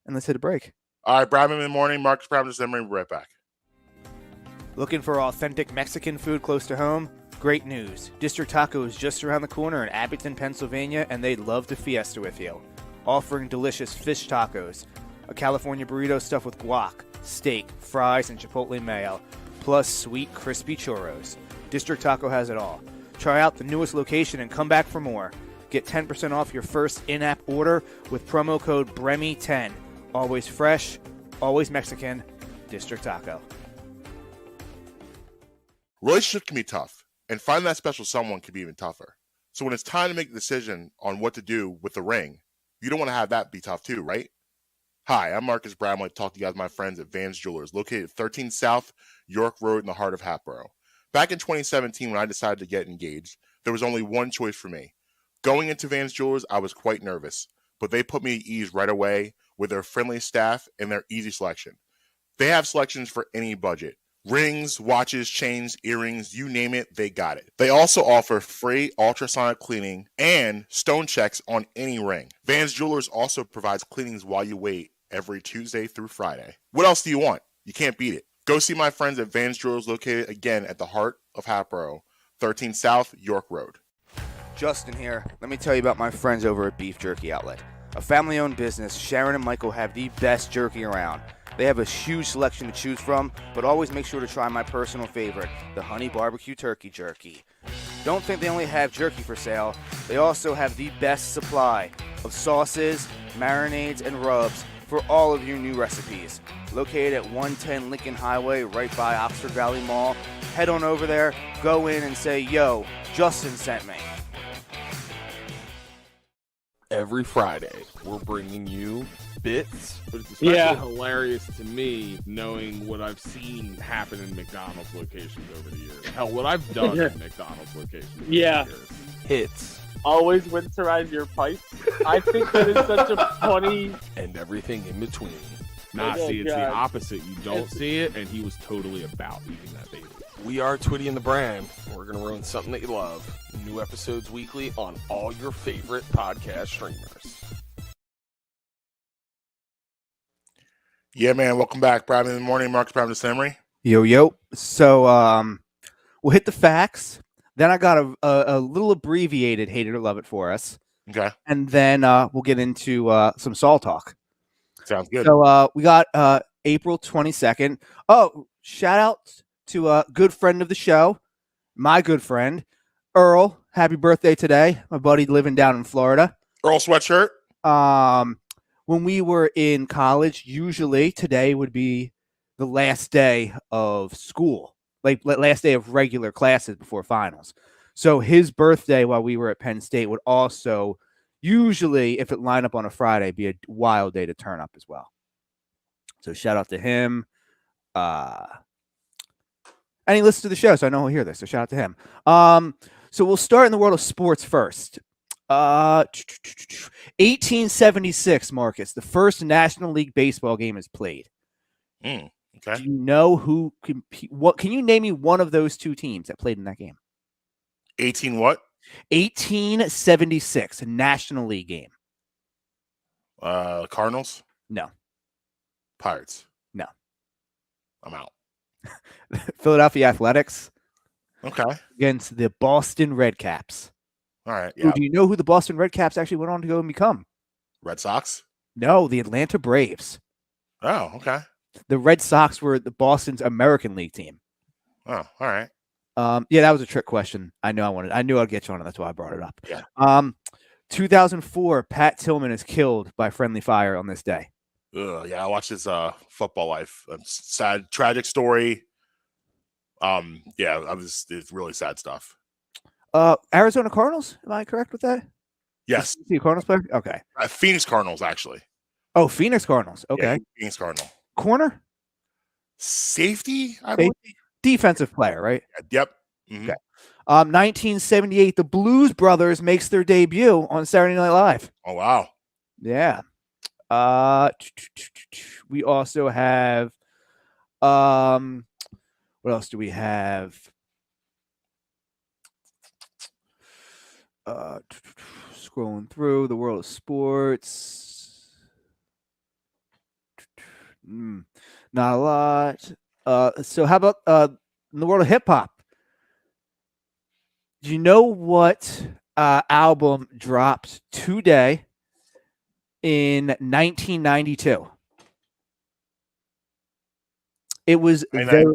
And let's hit a break. All right, Bradman in the morning. Marcus Bradman, December. We'll be right back. Looking for authentic Mexican food close to home? Great news. District Taco is just around the corner in Abington, Pennsylvania, and they'd love to fiesta with you. Offering delicious fish tacos, a California burrito stuffed with guac, steak, fries, and chipotle mayo, plus sweet, crispy churros. District Taco has it all. Try out the newest location and come back for more. Get 10% off your first in-app order with promo code BREMI10. Always fresh, always Mexican, District Taco. Relationships can be tough, and finding that special someone can be even tougher. So when it's time to make a decision on what to do with the ring, you don't want to have that be tough too, right? Hi, I'm Marcus Brown. I want to talk to you guys, my friends at Vans Jewelers, located at 13 South York Road in the heart of Hatboro. Back in 2017, when I decided to get engaged, there was only one choice for me. Going into Vans Jewelers, I was quite nervous, but they put me at ease right away with their friendly staff and their easy selection. They have selections for any budget. Rings, watches, chains, earrings, you name it, they got it. They also offer free ultrasonic cleaning and stone checks on any ring. Vans Jewelers also provides cleanings while you wait every Tuesday through Friday. What else do you want? You can't beat it. Go see my friends at Vans Jewelers, located again at the heart of Hatboro, 13 South York Road. Justin here. Let me tell you about my friends over at Beef Jerky Outlet. A family-owned business, Sharon and Michael have the best jerky around. They have a huge selection to choose from, but always make sure to try my personal favorite, the Honey Barbecue Turkey Jerky. Don't think they only have jerky for sale. They also have the best supply of sauces, marinades, and rubs for all of your new recipes. Located at 110 Lincoln Highway, right by Oxford Valley Mall. Head on over there, go in and say, yo, Justin sent me. Every Friday, we're bringing you bits. But it's especially hilarious to me knowing what I've seen happen in McDonald's locations over the years. Hell, what I've done in McDonald's locations over the years. Hits. Always winterize your pipes. I think that is such a funny... And everything in between. Nah, see, it's the opposite. You don't see it, and he was totally about eating that baby. We are Twitty and the Brand. We're going to ruin something that you love. New episodes weekly on all your favorite podcast streamers. Yeah, man. Welcome back. Brad in the morning. Marcus Brown to Samurai. Yo. So we'll hit the facts. Then I got a little abbreviated hate it or love it for us. Okay. And then we'll get into some Saul talk. Sounds good. So we got April 22nd. Oh, shout out to a good friend of the show, my good friend, Earl. Happy birthday today. My buddy living down in Florida. Earl sweatshirt. When we were in college, usually today would be the last day of school, like last day of regular classes before finals. So his birthday while we were at Penn State would also usually, if it lined up on a Friday, be a wild day to turn up as well. So shout out to him. And he listens to the show, so I know he'll hear this. So shout out to him. So we'll start in the world of sports first. 1876, Marcus, the first National League baseball game is played. Okay. Do you know who what? Can you name me one of those two teams that played in that game? 18 what? 1876, a National League game. Cardinals? No. Pirates? No. I'm out. Philadelphia Athletics. Okay. Against the Boston Red Caps. All right. Yeah. Do you know who the Boston Red Caps actually went on to go and become? Red Sox? No, the Atlanta Braves. Oh, okay. The Red Sox were the Boston's American League team. Oh, all right. Yeah, that was a trick question. I knew I'd get you on it. That's why I brought it up. Yeah. 2004, Pat Tillman is killed by friendly fire on this day. Yeah, I watched his football life. Sad, tragic story. Yeah, it's really sad stuff. Arizona Cardinals. Am I correct with that? Yes. Is he a Cardinals player? Okay. Phoenix Cardinals, actually. Oh, Phoenix Cardinals. Okay. Yeah, Phoenix Cardinal. Corner? Safety, I believe. Defensive player, right? Yep. Mm-hmm. Okay. 1978, the Blues Brothers makes their debut on Saturday Night Live. Oh, wow. Yeah. We also have what else do we have? Scrolling through the world of sports. Not a lot. So how about in the world of hip hop? Do you know what album dropped today in 1992? It was the third,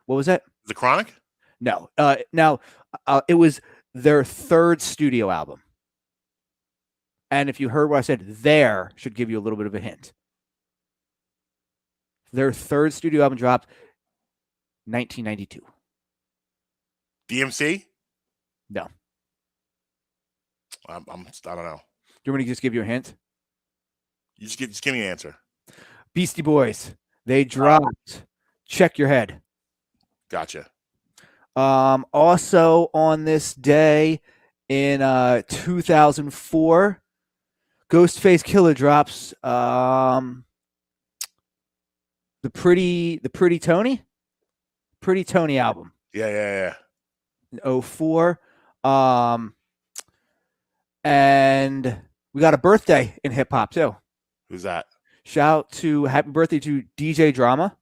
what was that? The Chronic? No. It was their third studio album. And if you heard what I said, there should give you a little bit of a hint. Their third studio album dropped 1992. DMC? No. I don't know. Do you want me to just give you a hint? You just give me an answer. Beastie Boys. They dropped Check Your Head. Gotcha. Also on this day in 2004, Ghostface Killer drops the Pretty Tony album. Yeah. In 2004. And we got a birthday in hip hop too. Who's that? Shout out to happy birthday to DJ Drama,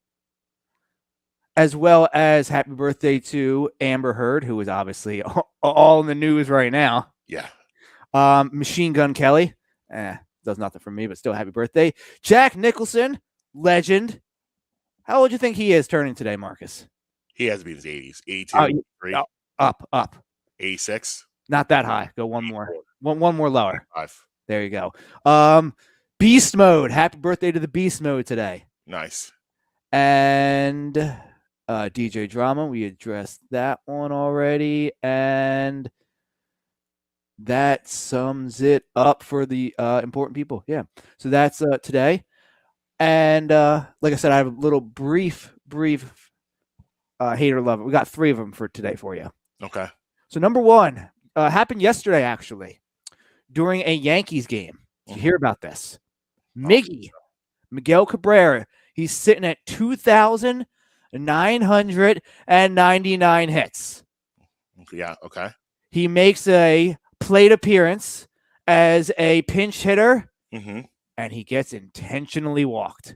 as well as happy birthday to Amber Heard, who is obviously all in the news right now. Yeah. Machine Gun Kelly, does nothing for me, but still happy birthday. Jack Nicholson, legend. How old do you think he is turning today, Marcus? He has to be in his 80s. 82, 83. Up. 86. Not that high. Go one more. One more lower. 5. There you go. Beast mode. Happy birthday to the beast mode today. Nice. And DJ Drama, we addressed that one already. And that sums it up for the important people. Yeah. So that's today. And like I said, I have a little brief hater lover. We got 3 of them for today for you. Okay. So number 1 happened yesterday, actually, during a Yankees game. Did you hear about this? Miguel Cabrera. He's sitting at 2,999 hits. Yeah. Okay. He makes a plate appearance as a pinch hitter, and he gets intentionally walked.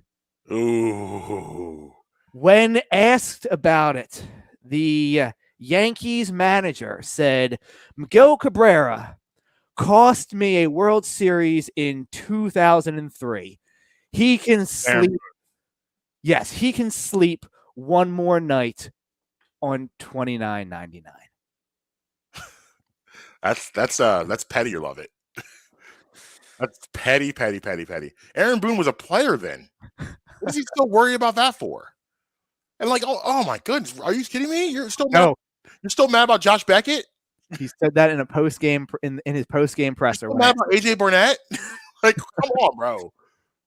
Ooh. When asked about it, the Yankees manager said, Miguel Cabrera cost me a World Series in 2003. He can sleep. Yes, he can sleep one more night on $29.99. That's petty. You love it. That's petty. Aaron Boone was a player then. What is he still worried about that for? And like, oh my goodness, are you kidding me? You're still mad about Josh Beckett? He said that in a post game in his post game presser. Mad about AJ Burnett? Like, come on, bro.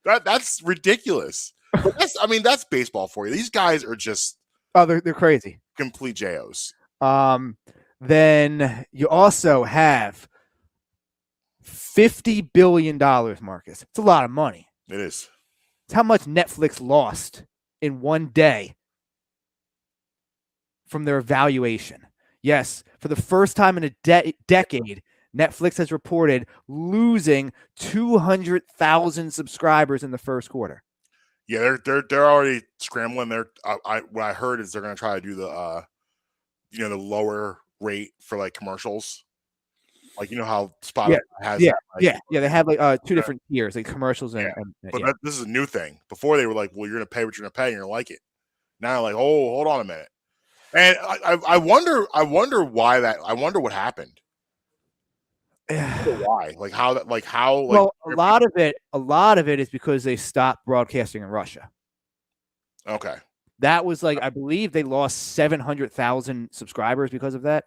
That's ridiculous. But that's baseball for you. These guys are just they're crazy, complete JOs. Then you also have $50 billion, Marcus. It's a lot of money. It is. It's how much Netflix lost in one day from their valuation. Yes, for the first time in a decade, Netflix has reported losing 200,000 subscribers in the first quarter. Yeah, they're already scrambling. What I heard is they're going to try to do the the lower rate for like commercials. Like, how Spotify has that, like, they have like 2 different tiers, like commercials and but this is a new thing. Before they were like, well, you're going to pay what you're going to pay and you're going to like it. Now like, oh, hold on a minute. And I wonder why that. I wonder what happened. Why? Well, a lot of it is because they stopped broadcasting in Russia. Okay. That was like, I believe they lost 700,000 subscribers because of that.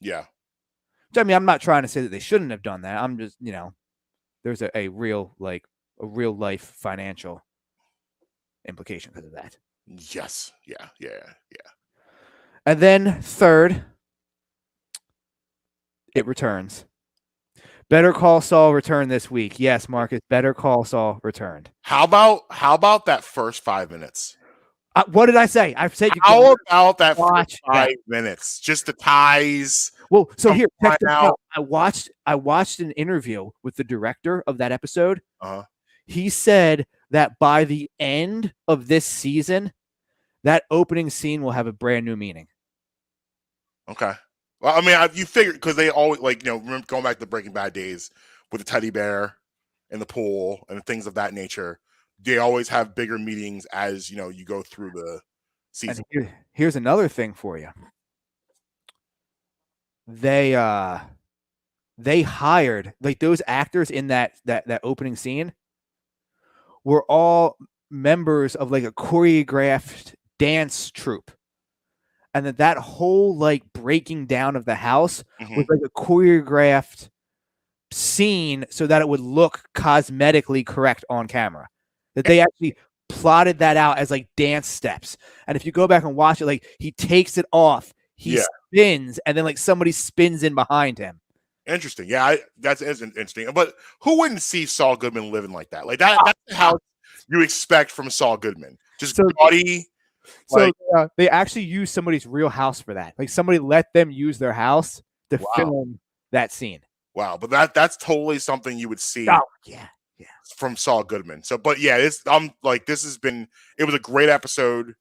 Yeah. I mean, I'm not trying to say that they shouldn't have done that. I'm just, there's a real life financial implication because of that. Yes. Yeah. And then third, it returns. Better Call Saul returned this week. Yes, Marcus, Better Call Saul returned. How about that first 5 minutes? What did I say? I said how about that first 5 minutes? Just the ties. Well, so here, check this out. I watched an interview with the director of that episode. He said that by the end of this season, that opening scene will have a brand new meaning. Okay. Well, I mean, you figure because they always remember going back to the Breaking Bad days with the teddy bear in the pool and things of that nature. They always have bigger meetings as you go through the season. And here's another thing for you. They hired, like, those actors in that opening scene were all members of like a choreographed dance troupe. And that whole like breaking down of the house was like a choreographed scene so that it would look cosmetically correct on camera. That they actually plotted that out as like dance steps. And if you go back and watch it, like, he takes it off, he spins, and then like somebody spins in behind him. Interesting. Yeah, that's interesting. But who wouldn't see Saul Goodman living like that? Like that's how you expect from Saul Goodman. Just gaudy. So they actually used somebody's real house for that. Like, somebody let them use their house to film that scene. Wow, but that's totally something you would see. Oh, yeah. From Saul Goodman. So, but yeah, it was a great episode.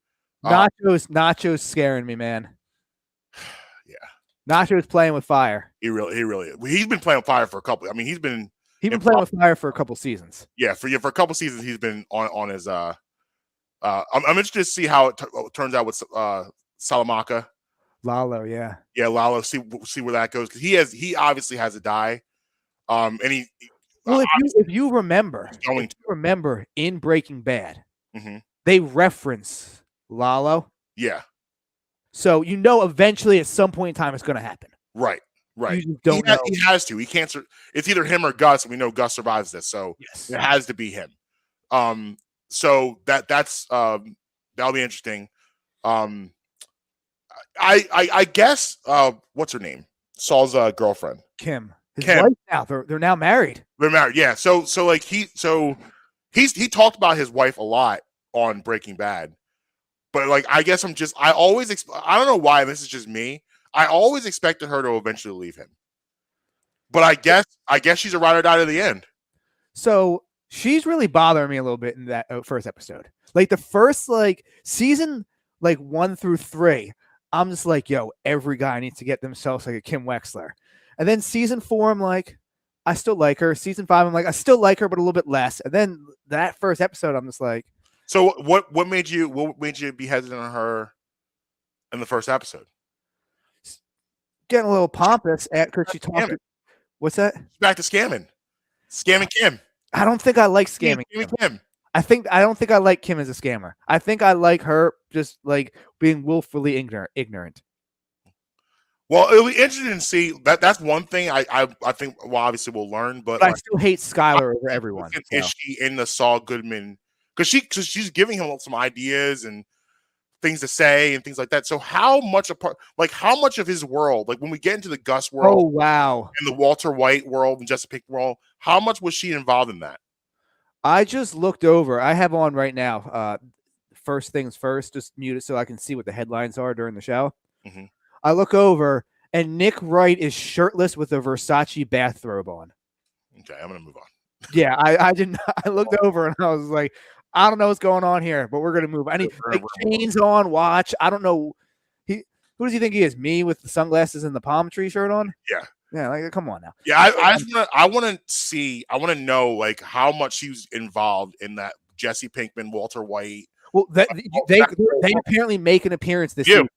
Nacho's scaring me, man. Yeah. Nacho's playing with fire. He's been playing with fire for a couple. I mean, he's been playing with fire for a couple seasons. Yeah, for a couple seasons he's been on his I'm interested to see how it turns out with Salamanca. Lalo, yeah. Yeah, Lalo. See where that goes because he obviously has a die. And he Well, if you remember, going in Breaking Bad, Mhm. they reference Lalo, Yeah, so you know eventually at some point in time it's going to happen. right. You just don't know. He has to. He can't. It's either him or Gus. And we know Gus survives this, so Yes. it has to be him. So that's that'll be interesting. I guess what's her name? Saul's girlfriend, Kim, his Kim. wife now. They're now married. They're married. Yeah. So like he talked about his wife a lot on Breaking Bad, but like I guess I always I don't know why, this is just me. I always expected her to eventually leave him, but I guess she's a ride or die to the end. So she's really bothering me a little bit in that first episode. Like the first season 1 through 3, I'm just like, yo, every guy needs to get themselves like a Kim Wexler. And then season 4, I'm like, I still like her. Season 5, I'm like, I still like her, but a little bit less. And then that first episode, I'm just like, so what made you be hesitant on her in the first episode? getting a little pompous because she talked. What's that? Back to scamming Kim. I don't think I like scamming Kim. I don't think I like Kim as a scammer. I think I like her just like being willfully ignorant. Well, it'll be interesting to see that's one thing I think. Well, obviously we'll learn, but I still hate Skylar over everyone. Is she in the Saul Goodman? Because she's giving him some ideas and things to say and things like that. So how much of his world, like when we get into the Gus world, oh wow, and the Walter White world and Jessica Pinkman world, how much was she involved in that? I just looked over. I have on right now. First things first, just mute it so I can see what the headlines are during the show. Mm-hmm. I look over and Nick Wright is shirtless with a Versace bathrobe on. Okay, I'm gonna move on. Yeah, I didn't. I looked over and I was like, I don't know what's going on here, but we're gonna move. I need chains on, watch. I don't know. Who does he think he is? Me with the sunglasses and the palm tree shirt on? Yeah. Yeah, like come on now. Yeah, I want to know like how much he was involved in that Jesse Pinkman, Walter White. Well, they apparently make an appearance this season.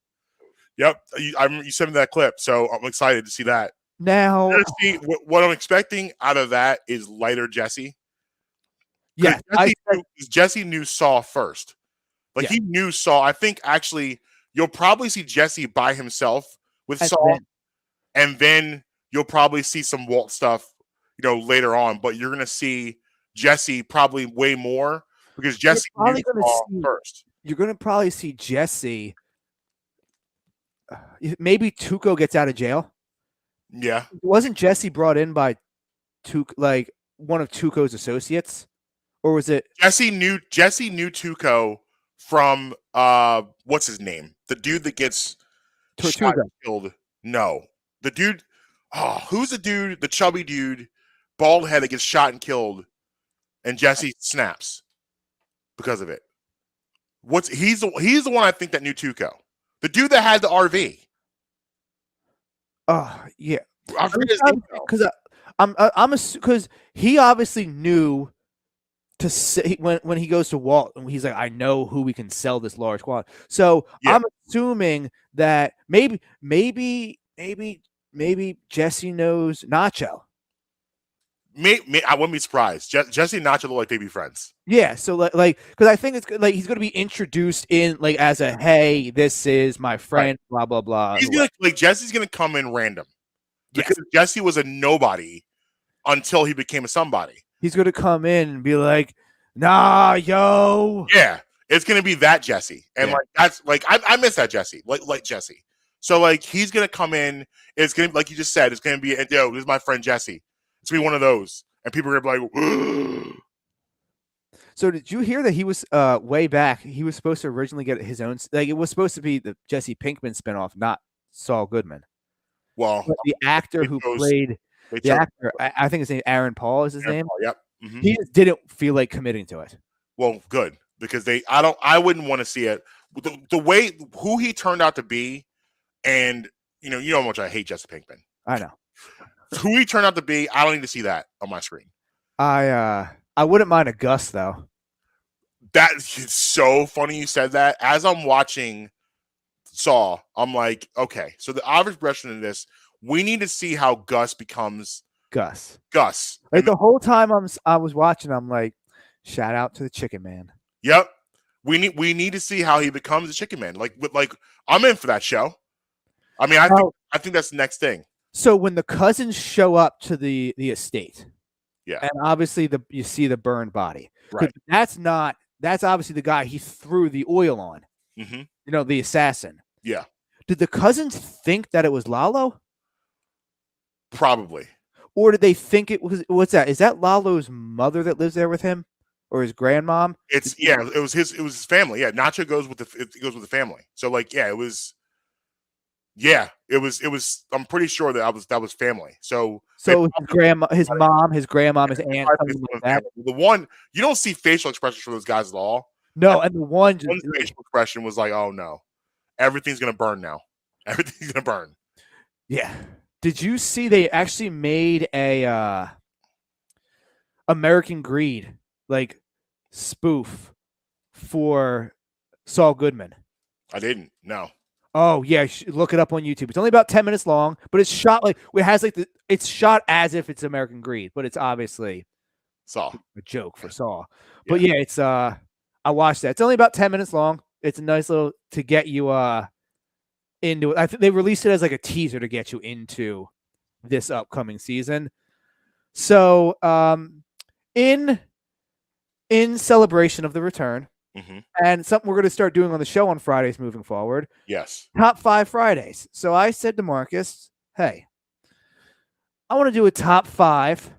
Yep, you sent me that clip, so I'm excited to see that. Now, see, what I'm expecting out of that is lighter Jesse. Yeah, Jesse knew Saul first. Like he knew Saul. I think actually you'll probably see Jesse by himself with Saul, and then you'll probably see some Walt stuff, later on. But you're gonna see Jesse probably way more because Jesse knew Saul first. You're gonna probably see Jesse. Maybe Tuco gets out of jail. Yeah, wasn't Jesse brought in by one of Tuco's associates? Or was it Jesse knew Tuco from what's his name? The dude that gets shot and killed. No. The dude who's the dude, the chubby dude, bald head that gets shot and killed, and Jesse snaps because of it. He's the one I think that knew Tuco. The dude that had the RV. Oh yeah. I forget his name because he obviously knew to say when he goes to Walt and he's like, I know who we can sell this large quantity. So I'm assuming that maybe Jesse knows Nacho. I wouldn't be surprised. Jesse and Nacho look like they be friends. Yeah, so because I think it's like he's going to be introduced in as a hey, this is my friend, blah blah blah. He's gonna Jesse's gonna come in random because Jesse was a nobody until he became a somebody. He's going to come in and be like, nah, yo. Yeah, it's going to be that Jesse. And that's I miss that Jesse, like Jesse. So he's going to come in. It's going to be, like you just said, it's going to be, yo, this is my friend Jesse. It's going to be one of those. And people are going to be like, So did you hear that he was way back? He was supposed to originally get his own, it was supposed to be the Jesse Pinkman spinoff, not Saul Goodman. Well, but the actor who played the actor, I think his name Aaron Paul is his name. Paul, yep. Mm-hmm. He just didn't feel like committing to it. Well, good, because I wouldn't want to see it. The way who he turned out to be, and you know how much I hate Jesse Pinkman. I know. Who he turned out to be, I don't need to see that on my screen. I wouldn't mind a Gus though. That is so funny you said that. As I'm watching saw, I'm like, okay, so the obvious progression in this, we need to see how Gus becomes Gus. And the whole time I was watching, I'm like, shout out to the Chicken Man. Yep. We need to see how he becomes a Chicken Man. Like I'm in for that show. I mean, I think that's the next thing. So when the cousins show up to the estate, yeah, and obviously you see the burned body. Right. That's obviously the guy he threw the oil on. Mm-hmm. You know, the assassin. Yeah. Did the cousins think that it was Lalo? Probably. Or did they think it was? What's that? Is that Lalo's mother that lives there with him, or his grandmom? It was his family. Yeah, Nacho goes with the family. So like, yeah, it was. Yeah, it was. I'm pretty sure that was family. So his grandma, his mom, his grandmom, his aunt. Like that. The one you don't see facial expressions from those guys at all. No, and the one facial expression was like, "Oh no, everything's gonna burn now. Everything's gonna burn." Yeah. Did you see they actually made a American Greed like spoof for Saul Goodman? I didn't. No. Oh yeah, look it up on YouTube. It's only about 10 minutes long, but it's shot like it has like it's shot as if it's American Greed, but it's obviously Saul, a joke for Saul. Yeah. But yeah, it's I watched that. It's only about 10 minutes long. It's a nice little to get you into it. I think they released it as like a teaser to get you into this upcoming season. So in celebration of the return, and something we're going to start doing on the show on Fridays moving forward. Yes. Top 5 Fridays. So I said to Marcus, hey, I want to do a top 5,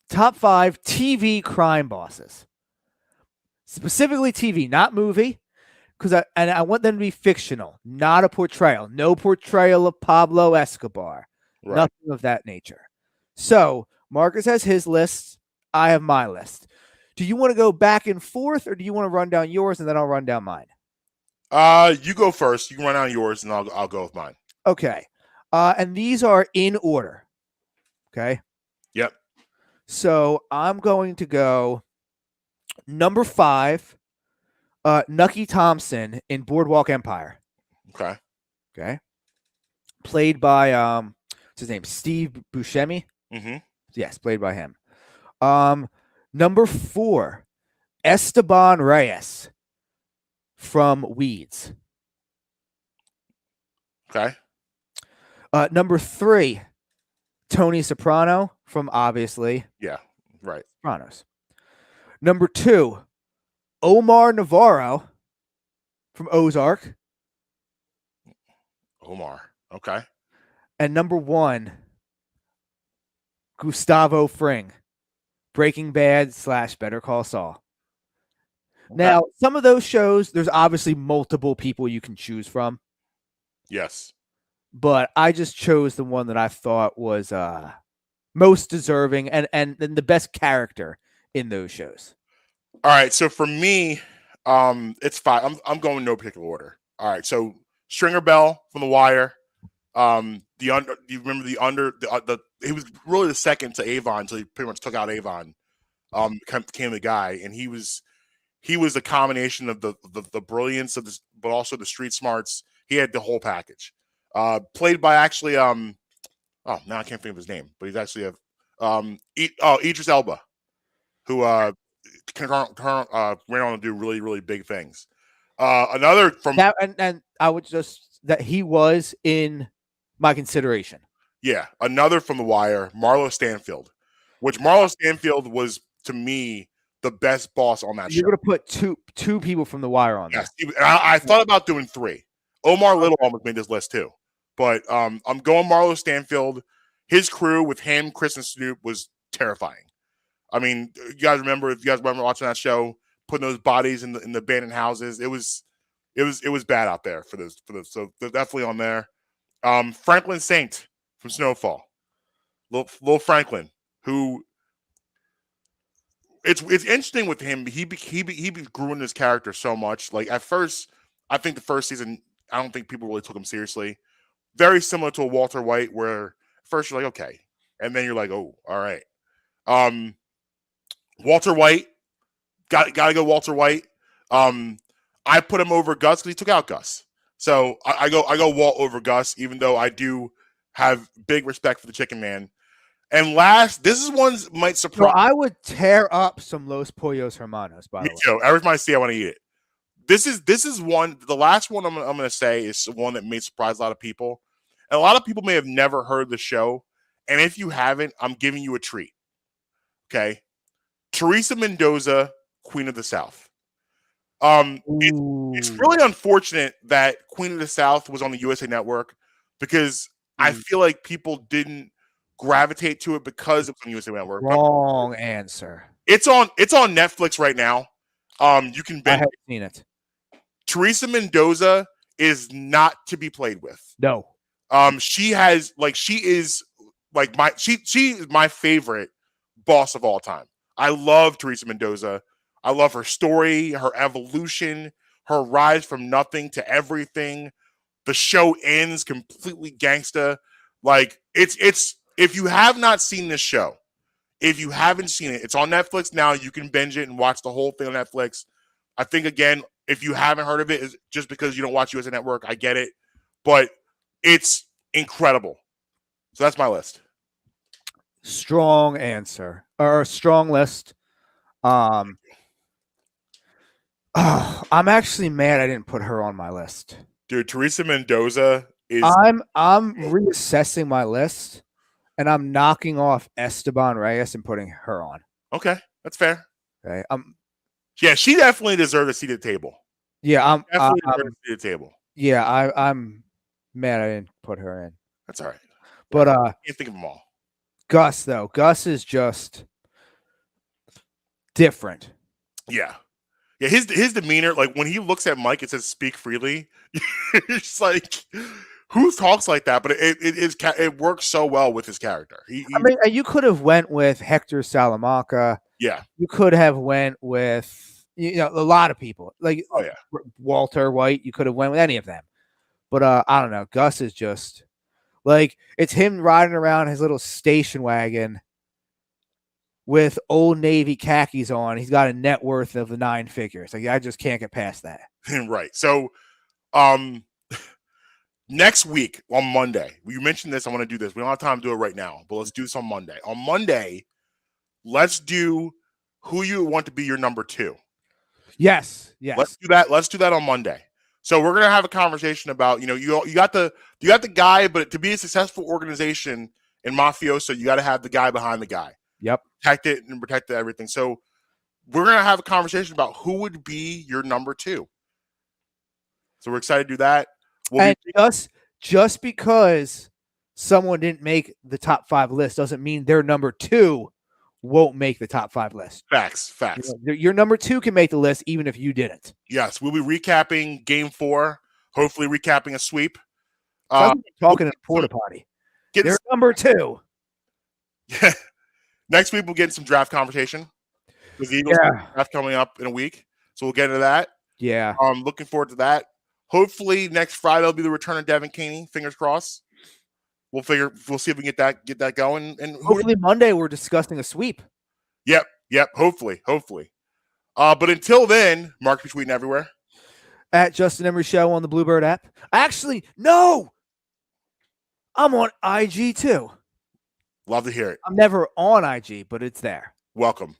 top 5 TV crime bosses. Specifically TV, not movie. Because I want them to be fictional, not a portrayal. No portrayal of Pablo Escobar. Right. Nothing of that nature. So Marcus has his list. I have my list. Do you want to go back and forth, or do you want to run down yours and then I'll run down mine? You go first. You can run down yours, and I'll go with mine. Okay. And these are in order. Okay. Yep. So I'm going to go number 5. Nucky Thompson in Boardwalk Empire. Okay. Played by what's his name? Steve Buscemi. Yes, played by him. Number 4, Esteban Reyes from Weeds. Okay. Number 3, Tony Soprano from obviously. Yeah, right. Sopranos. Number 2, Omar Navarro from Ozark. Omar. Okay. And number 1, Gustavo Fring, Breaking Bad / Better Call Saul. Okay. Now, some of those shows, there's obviously multiple people you can choose from. Yes. But I just chose the one that I thought was most deserving and the best character in those shows. All right, so for me, it's 5. I'm going in no particular order. All right, so Stringer Bell from The Wire. Do you remember he was really the second to Avon until he pretty much took out Avon. Became the guy, and he was a combination of the brilliance of this, but also the street smarts. He had the whole package. Played by actually now I can't think of his name, but he's actually Idris Elba, who went on to do really, really big things. Another from that, and I would just that he was in my consideration. Yeah, another from The Wire, Marlo Stanfield, which Marlo Stanfield was to me the best boss on that show. You're going to put two people from The Wire on there. Yes, I thought about doing 3. Omar Little almost made this list too, but I'm going Marlo Stanfield. His crew with him, Chris, and Snoop was terrifying. I mean, you guys remember watching that show, putting those bodies in the abandoned houses. It was bad out there for those. So they're definitely on there. Franklin Saint from Snowfall, Lil Franklin, who it's interesting with him. He grew in his character so much. Like at first, I think the first season, I don't think people really took him seriously. Very similar to a Walter White, where at first you're like, okay, and then you're like, oh, all right. Walter White, got to go Walter White. I put him over Gus because he took out Gus. So I go Walt over Gus, even though I do have big respect for the Chicken Man. And last, this is one might So surprise I would tear up some Los Pollos Hermanos, by me the way. too. Every time I see it, I want to eat it. This is one. The last one I'm going to say is one that may surprise a lot of people. And a lot of people may have never heard the show. And if you haven't, I'm giving you a treat. Okay. Teresa Mendoza, Queen of the South. It's really unfortunate that Queen of the South was on the USA Network because I feel like people didn't gravitate to it because it was on the USA Network. Wrong answer. It's on Netflix right now. You can I binge. haven't seen it. Teresa Mendoza is not to be played with. No. She is my favorite boss of all time. I love Teresa Mendoza. I love her story, her evolution, her rise from nothing to everything. The show ends completely gangsta. Like it's if you have not seen this show, if you haven't seen it, it's on Netflix now. You can binge it and watch the whole thing on Netflix. I think again, if you haven't heard of it, it's just because you don't watch USA Network. I get it, but it's incredible. So that's my list. Strong answer or strong list. I'm actually mad I didn't put her on my list. Dude, Teresa Mendoza is. I'm reassessing my list, and I'm knocking off Esteban Reyes and putting her on. Okay, that's fair. Okay. Yeah, she definitely deserved a seat at the table. Yeah, I'm Definitely deserved a seat at the table. Yeah, I'm mad I didn't put her in. That's all right. But I can't think of them all. Gus though, Gus is just different. Yeah. Yeah, his demeanor, like when he looks at Mike, it says "speak freely." It's like, who talks like that? But it works so well with his character. I mean, you could have went with Hector Salamanca. Yeah, you could have went with a lot of people like Walter White. You could have went with any of them. But I don't know. Gus is just like it's him riding around his little station wagon with Old Navy khakis on. He's got a net worth of 9 figures. Like I just can't get past that. Right. So, next week on Monday, you mentioned this. I want to do this. We don't have time to do it right now, but let's do this on Monday. On Monday, let's do who you want to be your number 2. Yes. Let's do that. Let's do that on Monday. So we're gonna have a conversation about you got the guy, but to be a successful organization in mafioso, you got to have the guy behind the guy. Yep. Protect it and protect everything. So we're going to have a conversation about who would be your number 2. So we're excited to do that. And just because someone didn't make the top 5 list doesn't mean their number 2 won't make the top 5 list. Facts. Your number 2 can make the list even if you didn't. Yes, we'll be recapping Game 4. Hopefully, recapping a sweep. Talking in a porta potty. They're number 2. Yeah. Next week we'll get some draft conversation because the Eagles draft coming up in a week, so we'll get into that. Yeah. Looking forward to that. Hopefully next Friday will be the return of Devin Caney. Fingers crossed. We'll see if we can get that going. And hopefully Monday we're discussing a sweep. Yep. Hopefully. But until then, Mark, be tweeting everywhere. At Justin Emery Show on the Bluebird app. Actually, no. I'm on IG too. Love to hear it. I'm never on IG, but it's there. Welcome.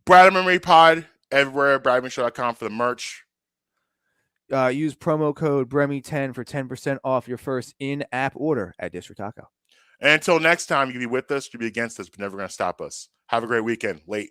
Brad Emery Pod everywhere. BradMeShow.com for the merch. Use promo code BREMI10 for 10% off your first in-app order at District Taco. And until next time, you can be with us, you can be against us, but never going to stop us. Have a great weekend. Late.